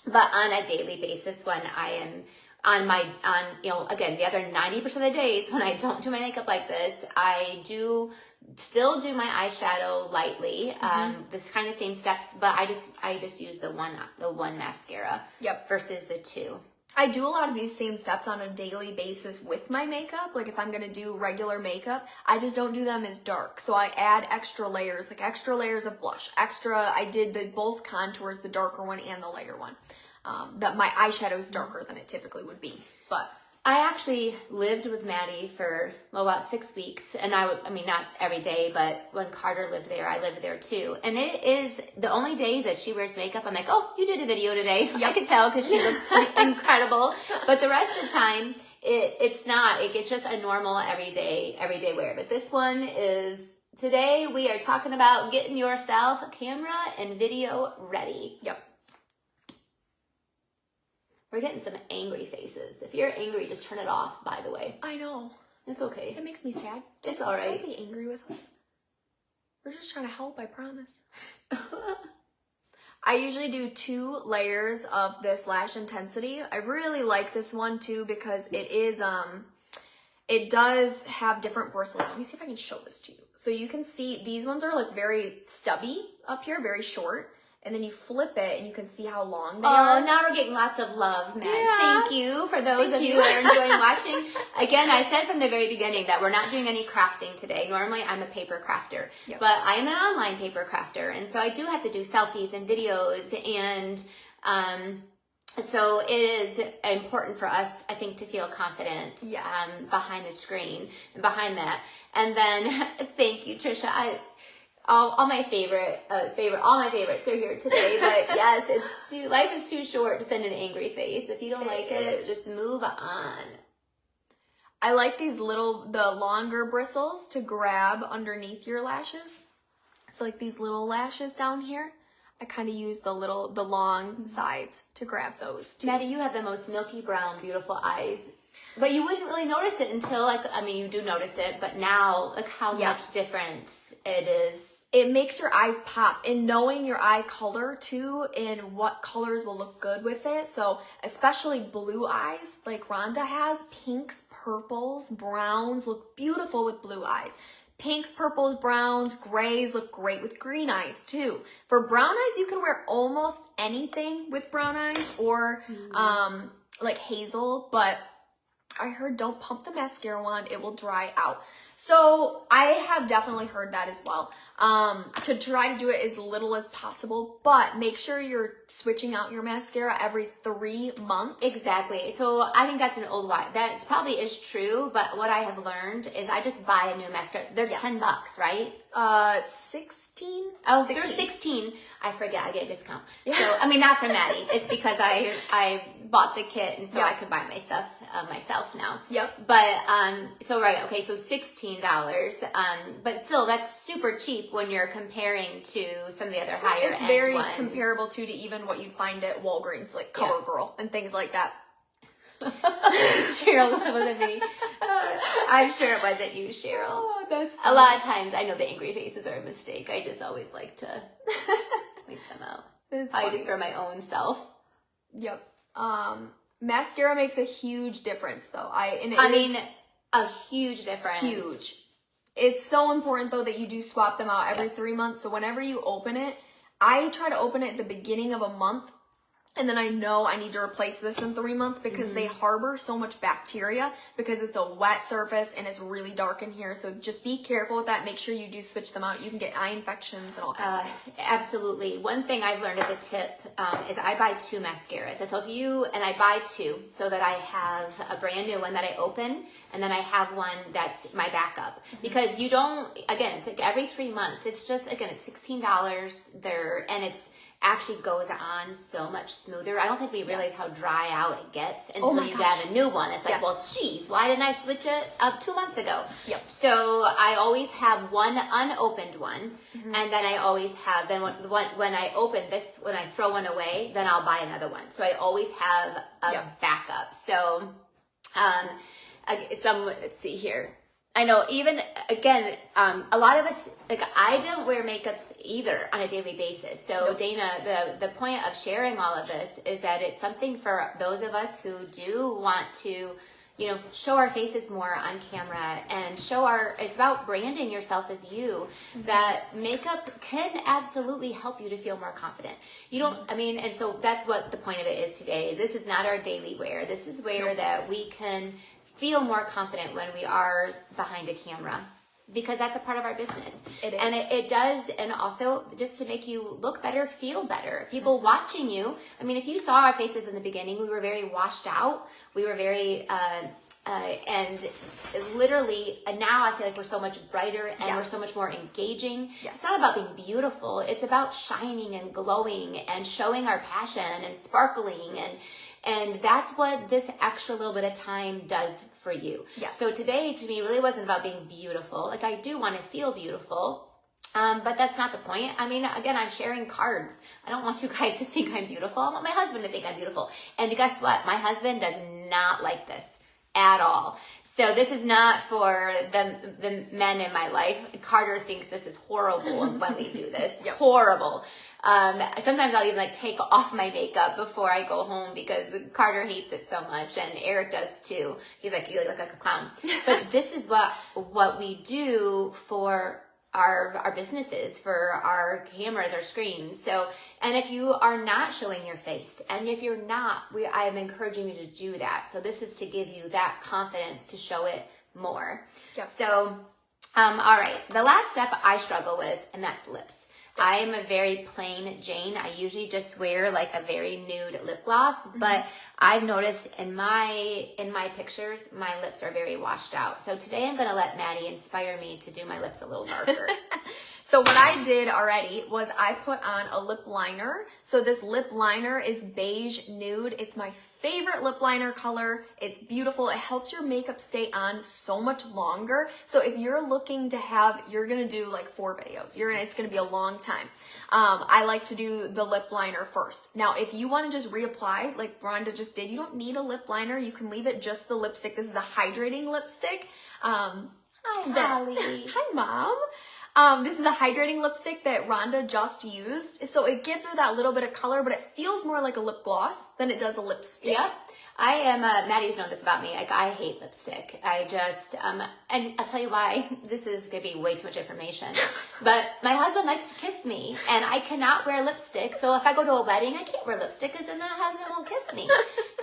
but on a daily basis when I am again, the other 90% of the days when I don't do my makeup like this, I still do my eyeshadow lightly, this kind of same steps, but I just use the one mascara versus the two. I do a lot of these same steps on a daily basis with my makeup. Like if I'm going to do regular makeup, I just don't do them as dark. So I add extra layers, like extra layers of blush, I did both contours, the darker one and the lighter one. That my eyeshadow is darker than it typically would be. But I actually lived with Maddie for about 6 weeks, and not every day, but when Carter lived there, I lived there too. And it is the only days that she wears makeup, I'm like, oh, you did a video today. Yep. I could tell because she looks incredible. But the rest of the time, it's not. It's just a normal everyday wear. But this one is, today we are talking about getting yourself camera and video ready. Yep. We're getting some angry faces. If you're angry, just turn it off, by the way. I know. It's okay. It makes me sad. It's all right. Don't be angry with us. We're just trying to help, I promise. I usually do 2 layers of this lash intensity. I really like this one too because it does have different bristles. Let me see if I can show this to you. So you can see these ones are like very stubby up here, very short. And then you flip it and you can see how long they are. Oh, now we're getting lots of love, Meg. Yeah. Thank you for those of you that are enjoying watching. Again, I said from the very beginning that we're not doing any crafting today. Normally, I'm a paper crafter, but I am an online paper crafter. And so I do have to do selfies and videos. And so it is important for us, I think, to feel confident behind the screen and behind that. And then, thank you, Trisha. All my favorites are here today, but yes, life is too short to send an angry face. If you don't like it, just move on. I like the longer bristles to grab underneath your lashes. So like these little lashes down here, I kind of use the long sides to grab those too. Maddie, you have the most milky brown, beautiful eyes. But you wouldn't really notice it until you do notice it, but now look how much difference it is. It makes your eyes pop, and knowing your eye color too and what colors will look good with it. So especially blue eyes like Rhonda has, pinks, purples, browns look beautiful with blue eyes. Pinks, purples, browns, grays look great with green eyes too. For brown eyes, you can wear almost anything with brown eyes or like hazel, but I heard don't pump the mascara on, it will dry out. So I have definitely heard that as well. To try to do it as little as possible, but make sure you're switching out your mascara every 3 months. Exactly. So I think that's an old wives'. That probably is true, but what I have learned is I just buy a new mascara. They're $10, right? 16. Oh, 16. They're 16. I forget. I get a discount. Yeah. So not from Maddie. It's because I bought the kit, and so I could buy my stuff myself now. Yep. But so $16. But still, that's super cheap when you're comparing to some of the other higher end ones. It's very comparable to even what you'd find at Walgreens, like CoverGirl and things like that. Cheryl, that wasn't me. I'm sure it wasn't you, Cheryl. Oh, that's funny. A lot of times I know the angry faces are a mistake. I just always like to point them out. I just for my own self. Yep. Mascara makes a huge difference though. A huge difference. Huge. It's so important though that you do swap them out every 3 months. So whenever you open it, I try to open it at the beginning of a month And then I know I need to replace this in 3 months because they harbor so much bacteria because it's a wet surface and it's really dark in here. So just be careful with that. Make sure you do switch them out. You can get eye infections and all kinds of things. Absolutely. One thing I've learned as a tip is I buy 2 mascaras. And so I buy 2 so that I have a brand new one that I open, and then I have one that's my backup. Because you don't, again, it's like every 3 months. It's just, again, it's $16 there, and it's actually goes on so much smoother. I don't think we realize how dry out it gets until you get a new one. It's like, well, geez, why didn't I switch it up 2 months ago? Yep. So I always have one unopened one, and then I always have, then when I open this, when I throw one away, then I'll buy another one. So I always have a backup. So, let's see here. I know, even, again, a lot of us, like, I don't wear makeup either on a daily basis. So Dana, the point of sharing all of this is that it's something for those of us who do want to, you know, show our faces more on camera and it's about branding yourself as you, that makeup can absolutely help you to feel more confident. You don't, I mean, and so that's what the point of it is today. This is not our daily wear. This is wear that we can feel more confident when we are behind a camera, because that's a part of our business. It is. And it does, and also just to make you look better, feel better. People watching you, I mean, if you saw our faces in the beginning, we were very washed out. We were very, and literally, and now I feel like we're so much brighter and we're so much more engaging. It's not about being beautiful. It's about shining and glowing and showing our passion and sparkling, and that's what this extra little bit of time does for you. So today, to me, really wasn't about being beautiful. Like, I do want to feel beautiful, but that's not the point. I mean, again, I'm sharing cards. I don't want you guys to think I'm beautiful. I want my husband to think I'm beautiful. And guess what? My husband does not like this at all. So this is not for the men in my life. Carter thinks this is horrible when we do this. Horrible. Sometimes I'll even like take off my makeup before I go home because Carter hates it so much, and Eric does too. He's like, you look like a clown. But this is what we do for our businesses, for our cameras, our screens. So, and if you are not showing your face, and if you're not, I am encouraging you to do that. So this is to give you that confidence to show it more. So, all right, the last step I struggle with, and that's lips. I am a very plain Jane. I usually just wear like a very nude lip gloss, but I've noticed in my pictures, my lips are very washed out. So today I'm going to let Maddie inspire me to do my lips a little darker. So what I did already was I put on a lip liner. So this lip liner is beige nude. It's my favorite lip liner color. It's beautiful. It helps your makeup stay on so much longer. So if you're looking to you're going to do like 4 videos. It's going to be a long time. I like to do the lip liner first. Now, if you want to just reapply like Rhonda just did, you don't need a lip liner. You can leave it just the lipstick. This is a hydrating lipstick. Hi, Holly. Hi, Mom. This is a hydrating lipstick that Rhonda just used. So it gives her that little bit of color, but it feels more like a lip gloss than it does a lipstick. Yeah. I am, Maddie's known this about me. Like, I hate lipstick. I just, and I'll tell you why. This is going to be way too much information. But my husband likes to kiss me, and I cannot wear lipstick. So if I go to a wedding, I can't wear lipstick because then my husband won't kiss me.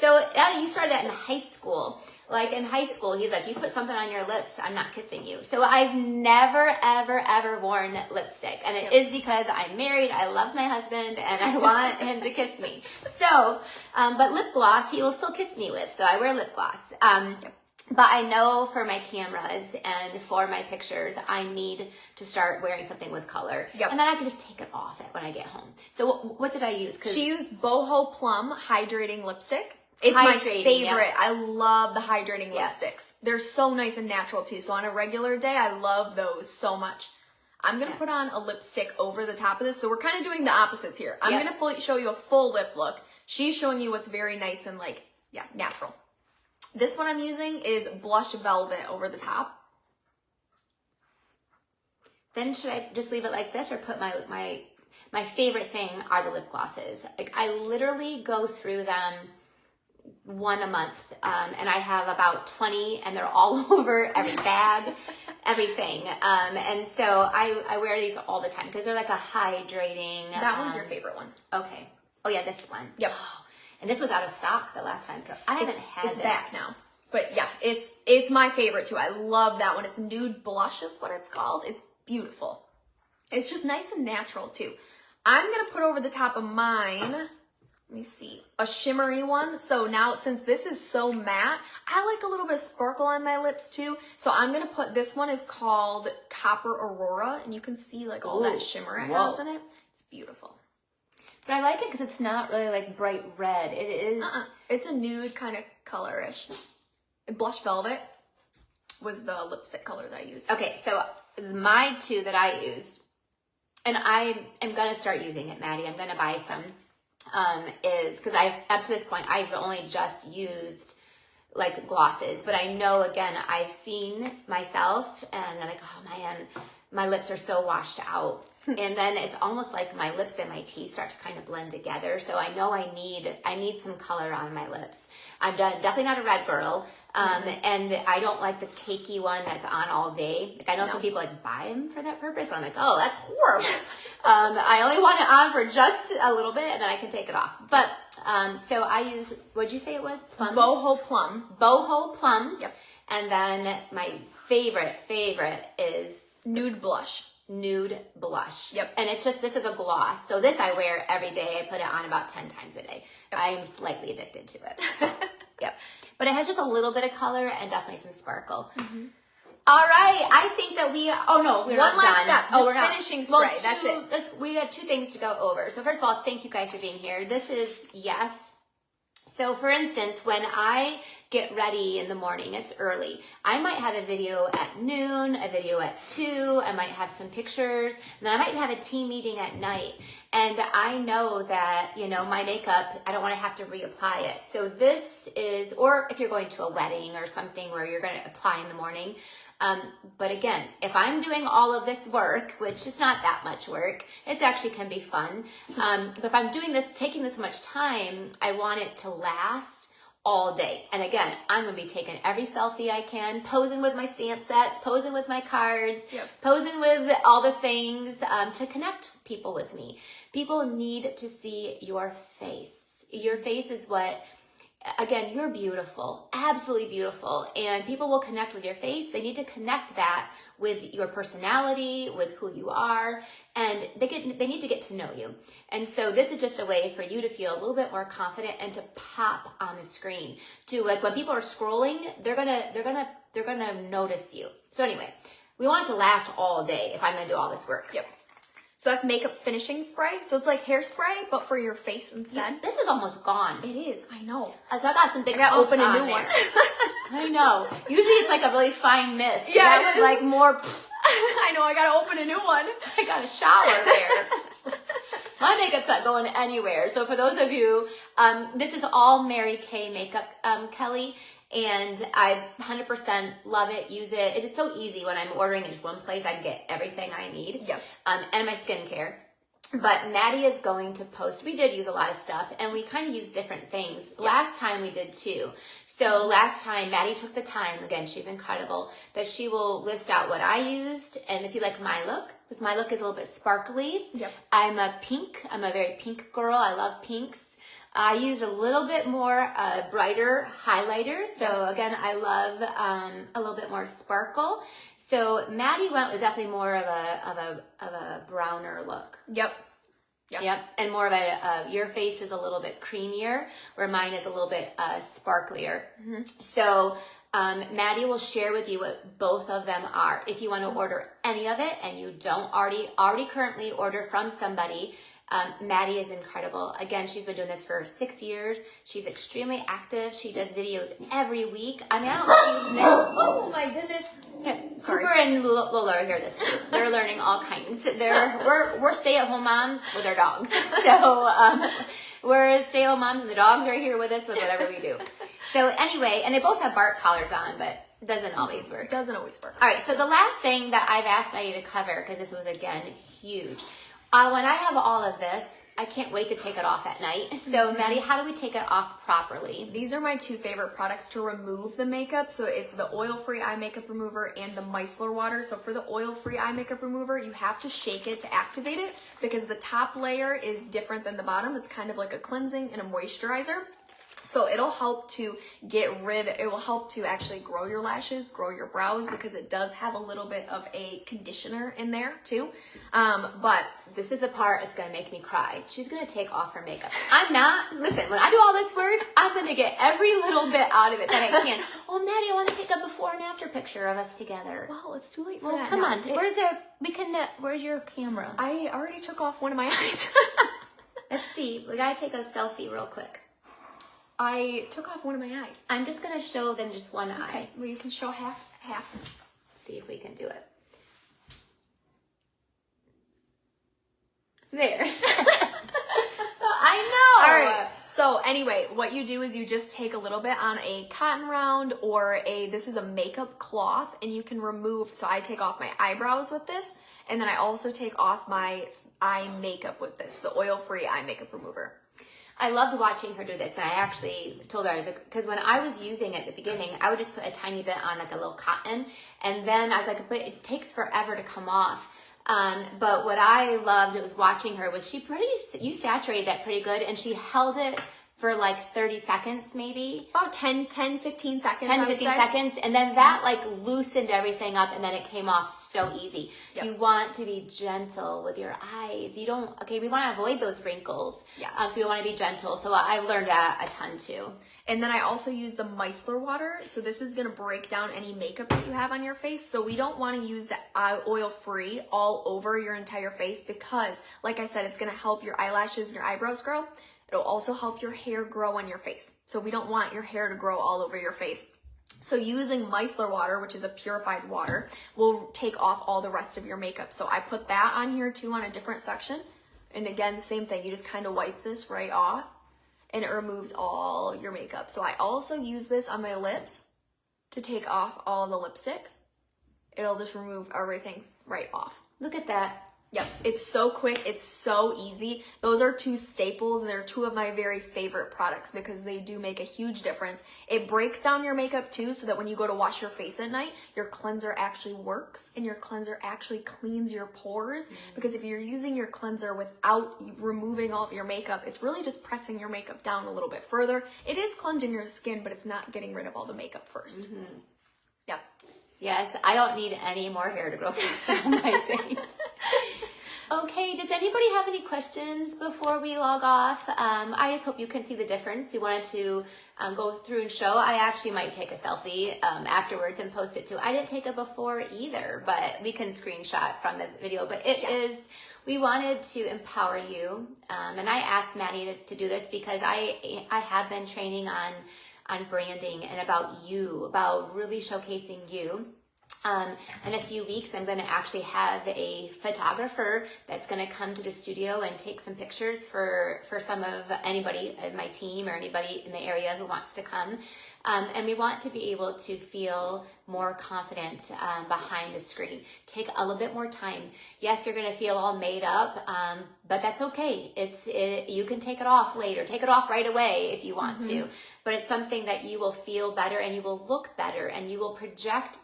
So he started that in high school. Like in high school, he's like, you put something on your lips, I'm not kissing you. So I've never, ever, ever worn lipstick. And it is because I'm married, I love my husband, and I want him to kiss me. So, but lip gloss, he will still kiss me with. So I wear lip gloss. But I know for my cameras and for my pictures, I need to start wearing something with color. And then I can just take it off when I get home. So what did I use? She used Boho Plum Hydrating Lipstick. It's my favorite. I love the hydrating lipsticks. They're so nice and natural too. So on a regular day, I love those so much. I'm going to put on a lipstick over the top of this. So we're kind of doing the opposites here. I'm going to show you a full lip look. She's showing you what's very nice and like, natural. This one I'm using is Blush Velvet over the top. Then should I just leave it like this or put my favorite thing are the lip glosses. Like, I literally go through them one a month, and I have about 20, and they're all over every bag, everything. And so I wear these all the time because they're like a hydrating. That one's your favorite one. Okay. Oh yeah, this one. Yep. And this was out of stock the last time, so I haven't had it. It's back now. But yeah, it's my favorite too. I love that one. It's nude blush is what it's called. It's beautiful. It's just nice and natural too. I'm going to put over the top of mine, let me see, a shimmery one. So now since this is so matte, I like a little bit of sparkle on my lips too. So I'm going to put, this one is called Copper Aurora, and you can see like all that shimmer it has in it. It's beautiful. But I like it because it's not really like bright red. It is. It's a nude kind of colorish. Blush Velvet was the lipstick color that I used. Okay, so my two that I used, and I am going to start using it, Maddie. I'm going to buy some, is because up to this point, I've only just used like glosses. But I know, again, I've seen myself and I'm like, oh man, my lips are so washed out. And then it's almost like my lips and my teeth start to kind of blend together. So I know I need some color on my lips. I'm definitely not a red girl. And I don't like the cakey one that's on all day. Like I know some people like buy them for that purpose. I'm like, oh, that's horrible. I only want it on for just a little bit and then I can take it off. But, so I use, what'd you say it was? Plum? Boho Plum. Boho Plum. Yep. And then my favorite is Nude Blush. Nude Blush. Yep. And it's just, this is a gloss. So this I wear every day. I put it on about 10 times a day. Yep. I'm slightly addicted to it. Yep. But it has just a little bit of color and definitely some sparkle. Mm-hmm. All right. I think that we're One not last done. step. Just finishing spray. Well, that's it. We got 2 things to go over. So first of all, thank you guys for being here. This is, yes. So for instance, when I get ready in the morning, it's early. I might have a video at noon, a video at 2. I might have some pictures, and then I might have a team meeting at night. And I know that, you know, my makeup, I don't want to have to reapply it. So this is, or if you're going to a wedding or something where you're going to apply in the morning. But again, if I'm doing all of this work, which is not that much work, it actually can be fun. But if I'm doing this, taking this much time, I want it to last all day. And again, I'm going to be taking every selfie I can, posing with my stamp sets, posing with my cards, posing with all the things to connect people with me. People need to see your face. Your face is what, again, you're beautiful, absolutely beautiful, and people will connect with your face. They need to connect that with your personality, with who you are, and they need to get to know you. And so this is just a way for you to feel a little bit more confident and to pop on the screen. To like when people are scrolling, they're gonna notice you. So anyway, we want it to last all day if I'm gonna do all this work. Yep. So that's makeup finishing spray. So it's like hairspray, but for your face instead. This is almost gone. It is. I know. So I got some big. I gotta open a new one. I know. Usually it's like a really fine mist. Yeah, that was like more. I know. I gotta open a new one. I got a shower there. My makeup's not going anywhere. So for those of you, this is all Mary Kay makeup, Kelly. And I 100% love it, use it. It is so easy when I'm ordering in just one place. I can get everything I need. Yep. And my skincare. But Maddie is going to post. We did use a lot of stuff, and we kind of used different things. Yes. Last time we did too. So last time, Maddie took the time, again, she's incredible, that she will list out what I used. And if you like my look, because my look is a little bit sparkly. Yep. I'm a very pink girl. I love pinks. I used a little bit more brighter highlighter. So again, I love a little bit more sparkle. So Maddie went with definitely more of a browner look. Yep. And more of your face is a little bit creamier, where mine is a little bit sparklier. Mm-hmm. So Maddie will share with you what both of them are. If you want to order any of it and you don't already currently order from somebody, Maddie is incredible. Again, she's been doing this for 6 years. She's extremely active. She does videos every week. I mean, I don't know if you've missed. Oh my goodness. Yeah, Cooper and Lola are here this too. They're learning all kinds. We're stay-at-home moms with our dogs. So we're stay-at-home moms and the dogs are here with us with whatever we do. So anyway, and they both have bark collars on, but it doesn't always work. Doesn't always work. All right, so the last thing that I've asked Maddie to cover, because this was, again, huge. When I have all of this, I can't wait to take it off at night. So Maddie, how do we take it off properly? These are my two favorite products to remove the makeup. So it's the oil-free eye makeup remover and the micellar water. So for the oil-free eye makeup remover, you have to shake it to activate it because the top layer is different than the bottom. It's kind of like a cleansing and a moisturizer. So it'll help to it will help to actually grow your lashes, grow your brows, because it does have a little bit of a conditioner in there too. But this is the part that's gonna make me cry. She's gonna take off her makeup. I'm not, listen, when I do all this work, I'm gonna get every little bit out of it that I can. Oh, Maddie, I wanna take a before and after picture of us together. well, it's too late for Well, that come now. on, where's your camera? I already took off one of my eyes. Let's see, we gotta take a selfie real quick. I took off one of my eyes. I'm just gonna show them just one eye. Okay, well, you can show half. See if we can do it. There. I know. All right. So anyway, what you do is you just take a little bit on a cotton round or this is a makeup cloth, and you can remove, so I take off my eyebrows with this, and then I also take off my eye makeup with this, the oil-free eye makeup remover. I loved watching her do this, and I actually told her, because when I was using it at the beginning, I would just put a tiny bit on like a little cotton, and then I was like, but it takes forever to come off. But what I loved was watching her was you saturated that pretty good, and she held it for like 30 seconds maybe. About 10, 15 seconds. 10 to 15 seconds, and then that like loosened everything up, and then it came off so easy. Yep. You want to be gentle with your eyes. We want to avoid those wrinkles. Yes. So you want to be gentle. So I learned that a ton too. And then I also use the micellar water. So this is going to break down any makeup that you have on your face. So we don't want to use the oil-free all over your entire face because, like I said, it's going to help your eyelashes and your eyebrows grow. It'll also help your hair grow on your face. So we don't want your hair to grow all over your face. So using micellar water, which is a purified water, will take off all the rest of your makeup. So I put that on here too on a different section. And again, the same thing. You just kind of wipe this right off and it removes all your makeup. So I also use this on my lips to take off all the lipstick. It'll just remove everything right off. Look at that. Yep, it's so quick, it's so easy. Those are two staples, and they're two of my very favorite products because they do make a huge difference. It breaks down your makeup too, so that when you go to wash your face at night, your cleanser actually works and your cleanser actually cleans your pores. Because if you're using your cleanser without removing all of your makeup, it's really just pressing your makeup down a little bit further. It is cleansing your skin, but it's not getting rid of all the makeup first. Yep. Yes, I don't need any more hair to grow on my face. Okay, does anybody have any questions before we log off? I just hope you can see the difference. You wanted to go through and show. I actually might take a selfie afterwards and post it too. I didn't take it before either, but we can screenshot from the video. But we wanted to empower you. And I asked Maddie to do this because I have been training on branding and about you, about really showcasing you. In a few weeks, I'm going to actually have a photographer that's going to come to the studio and take some pictures for anybody in my team or anybody in the area who wants to come. And we want to be able to feel more confident behind the screen. Take a little bit more time. Yes, you're going to feel all made up, but that's okay. You can take it off later. Take it off right away if you want to. But it's something that you will feel better and you will look better and you will project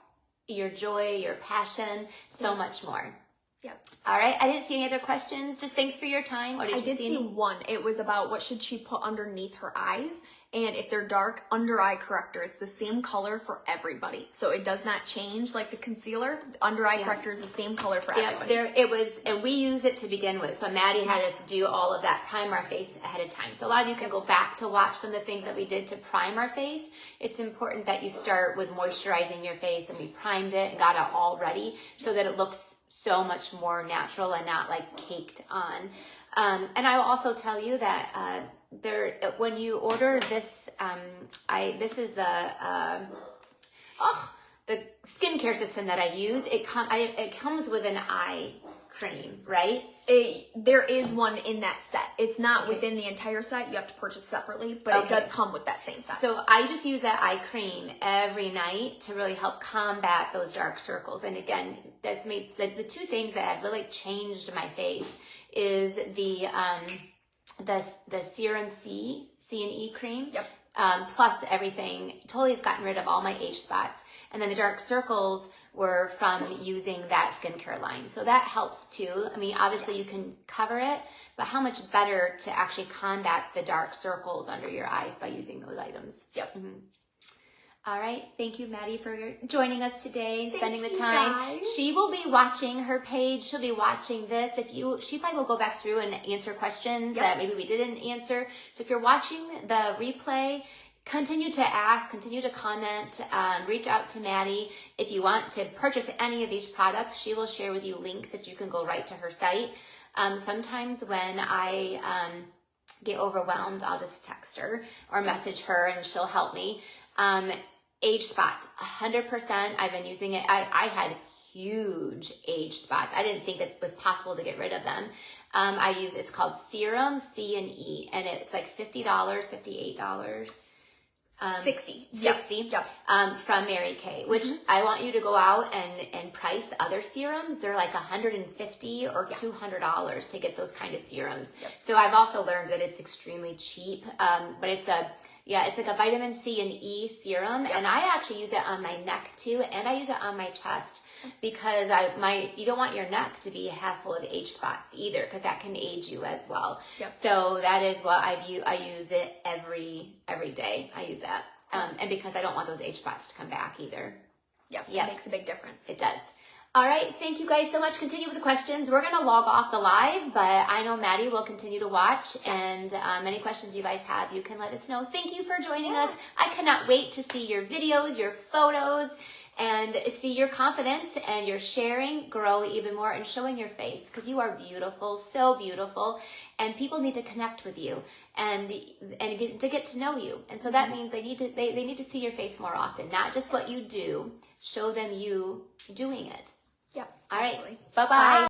your joy, your passion, so much more. Yep. All right. I didn't see any other questions. Just thanks for your time. Or I did see one. It was about what should she put underneath her eyes. And if they're dark, under eye corrector. It's the same color for everybody. So it does not change like the concealer. The under eye corrector is the same color for everybody. And we used it to begin with. So Maddie had us do all of that, prime our face ahead of time. So a lot of you can go back to watch some of the things that we did to prime our face. It's important that you start with moisturizing your face, and we primed it and got it all ready so that it looks so much more natural and not like caked on. And I will also tell you that when you order this, this is the skincare system that I use. It comes with an eye cream, right? There is one in that set. It's not within the entire set. You have to purchase separately, but it does come with that same set. So I just use that eye cream every night to really help combat those dark circles. And again, that's made the two things that have really changed my face is the the serum C&E cream. Yep. Plus everything, totally has gotten rid of all my age spots. And then the dark circles were from using that skincare line. So that helps too. I mean, obviously you can cover it, but how much better to actually combat the dark circles under your eyes by using those items. Yep. Mm-hmm. All right. Thank you, Maddy, for joining us today and spending the Thank you, time. guys. She will be watching her page. She'll be watching this. She probably will go back through and answer questions that maybe we didn't answer. So if you're watching the replay, continue to ask, continue to comment, reach out to Maddy. If you want to purchase any of these products, she will share with you links that you can go right to her site. Sometimes when I get overwhelmed, I'll just text her or message her and she'll help me. Age spots, 100%. I've been using it. I had huge age spots. I didn't think it was possible to get rid of them. It's called Serum C&E, and it's like $50, $58. 60. 60. Yep. From Mary Kay, which I want you to go out and price other serums. They're like $150 or $200 to get those kind of serums. Yep. So I've also learned that it's extremely cheap, but it's like a vitamin C and E serum, and I actually use it on my neck too, and I use it on my chest because you don't want your neck to be half full of age spots either, because that can age you as well. Yep. So that is what I use it every day. I use that, and because I don't want those age spots to come back either. Yep. It makes a big difference. It does. All right, thank you guys so much. Continue with the questions. We're going to log off the live, but I know Maddy will continue to watch. And any questions you guys have, you can let us know. Thank you for joining us. I cannot wait to see your videos, your photos, and see your confidence and your sharing grow even more and showing your face, because you are beautiful, so beautiful. And people need to connect with you and to get to know you. And so that means they need to see your face more often, not just what you do. Show them you doing it. Yeah. All right. Absolutely. Bye-bye.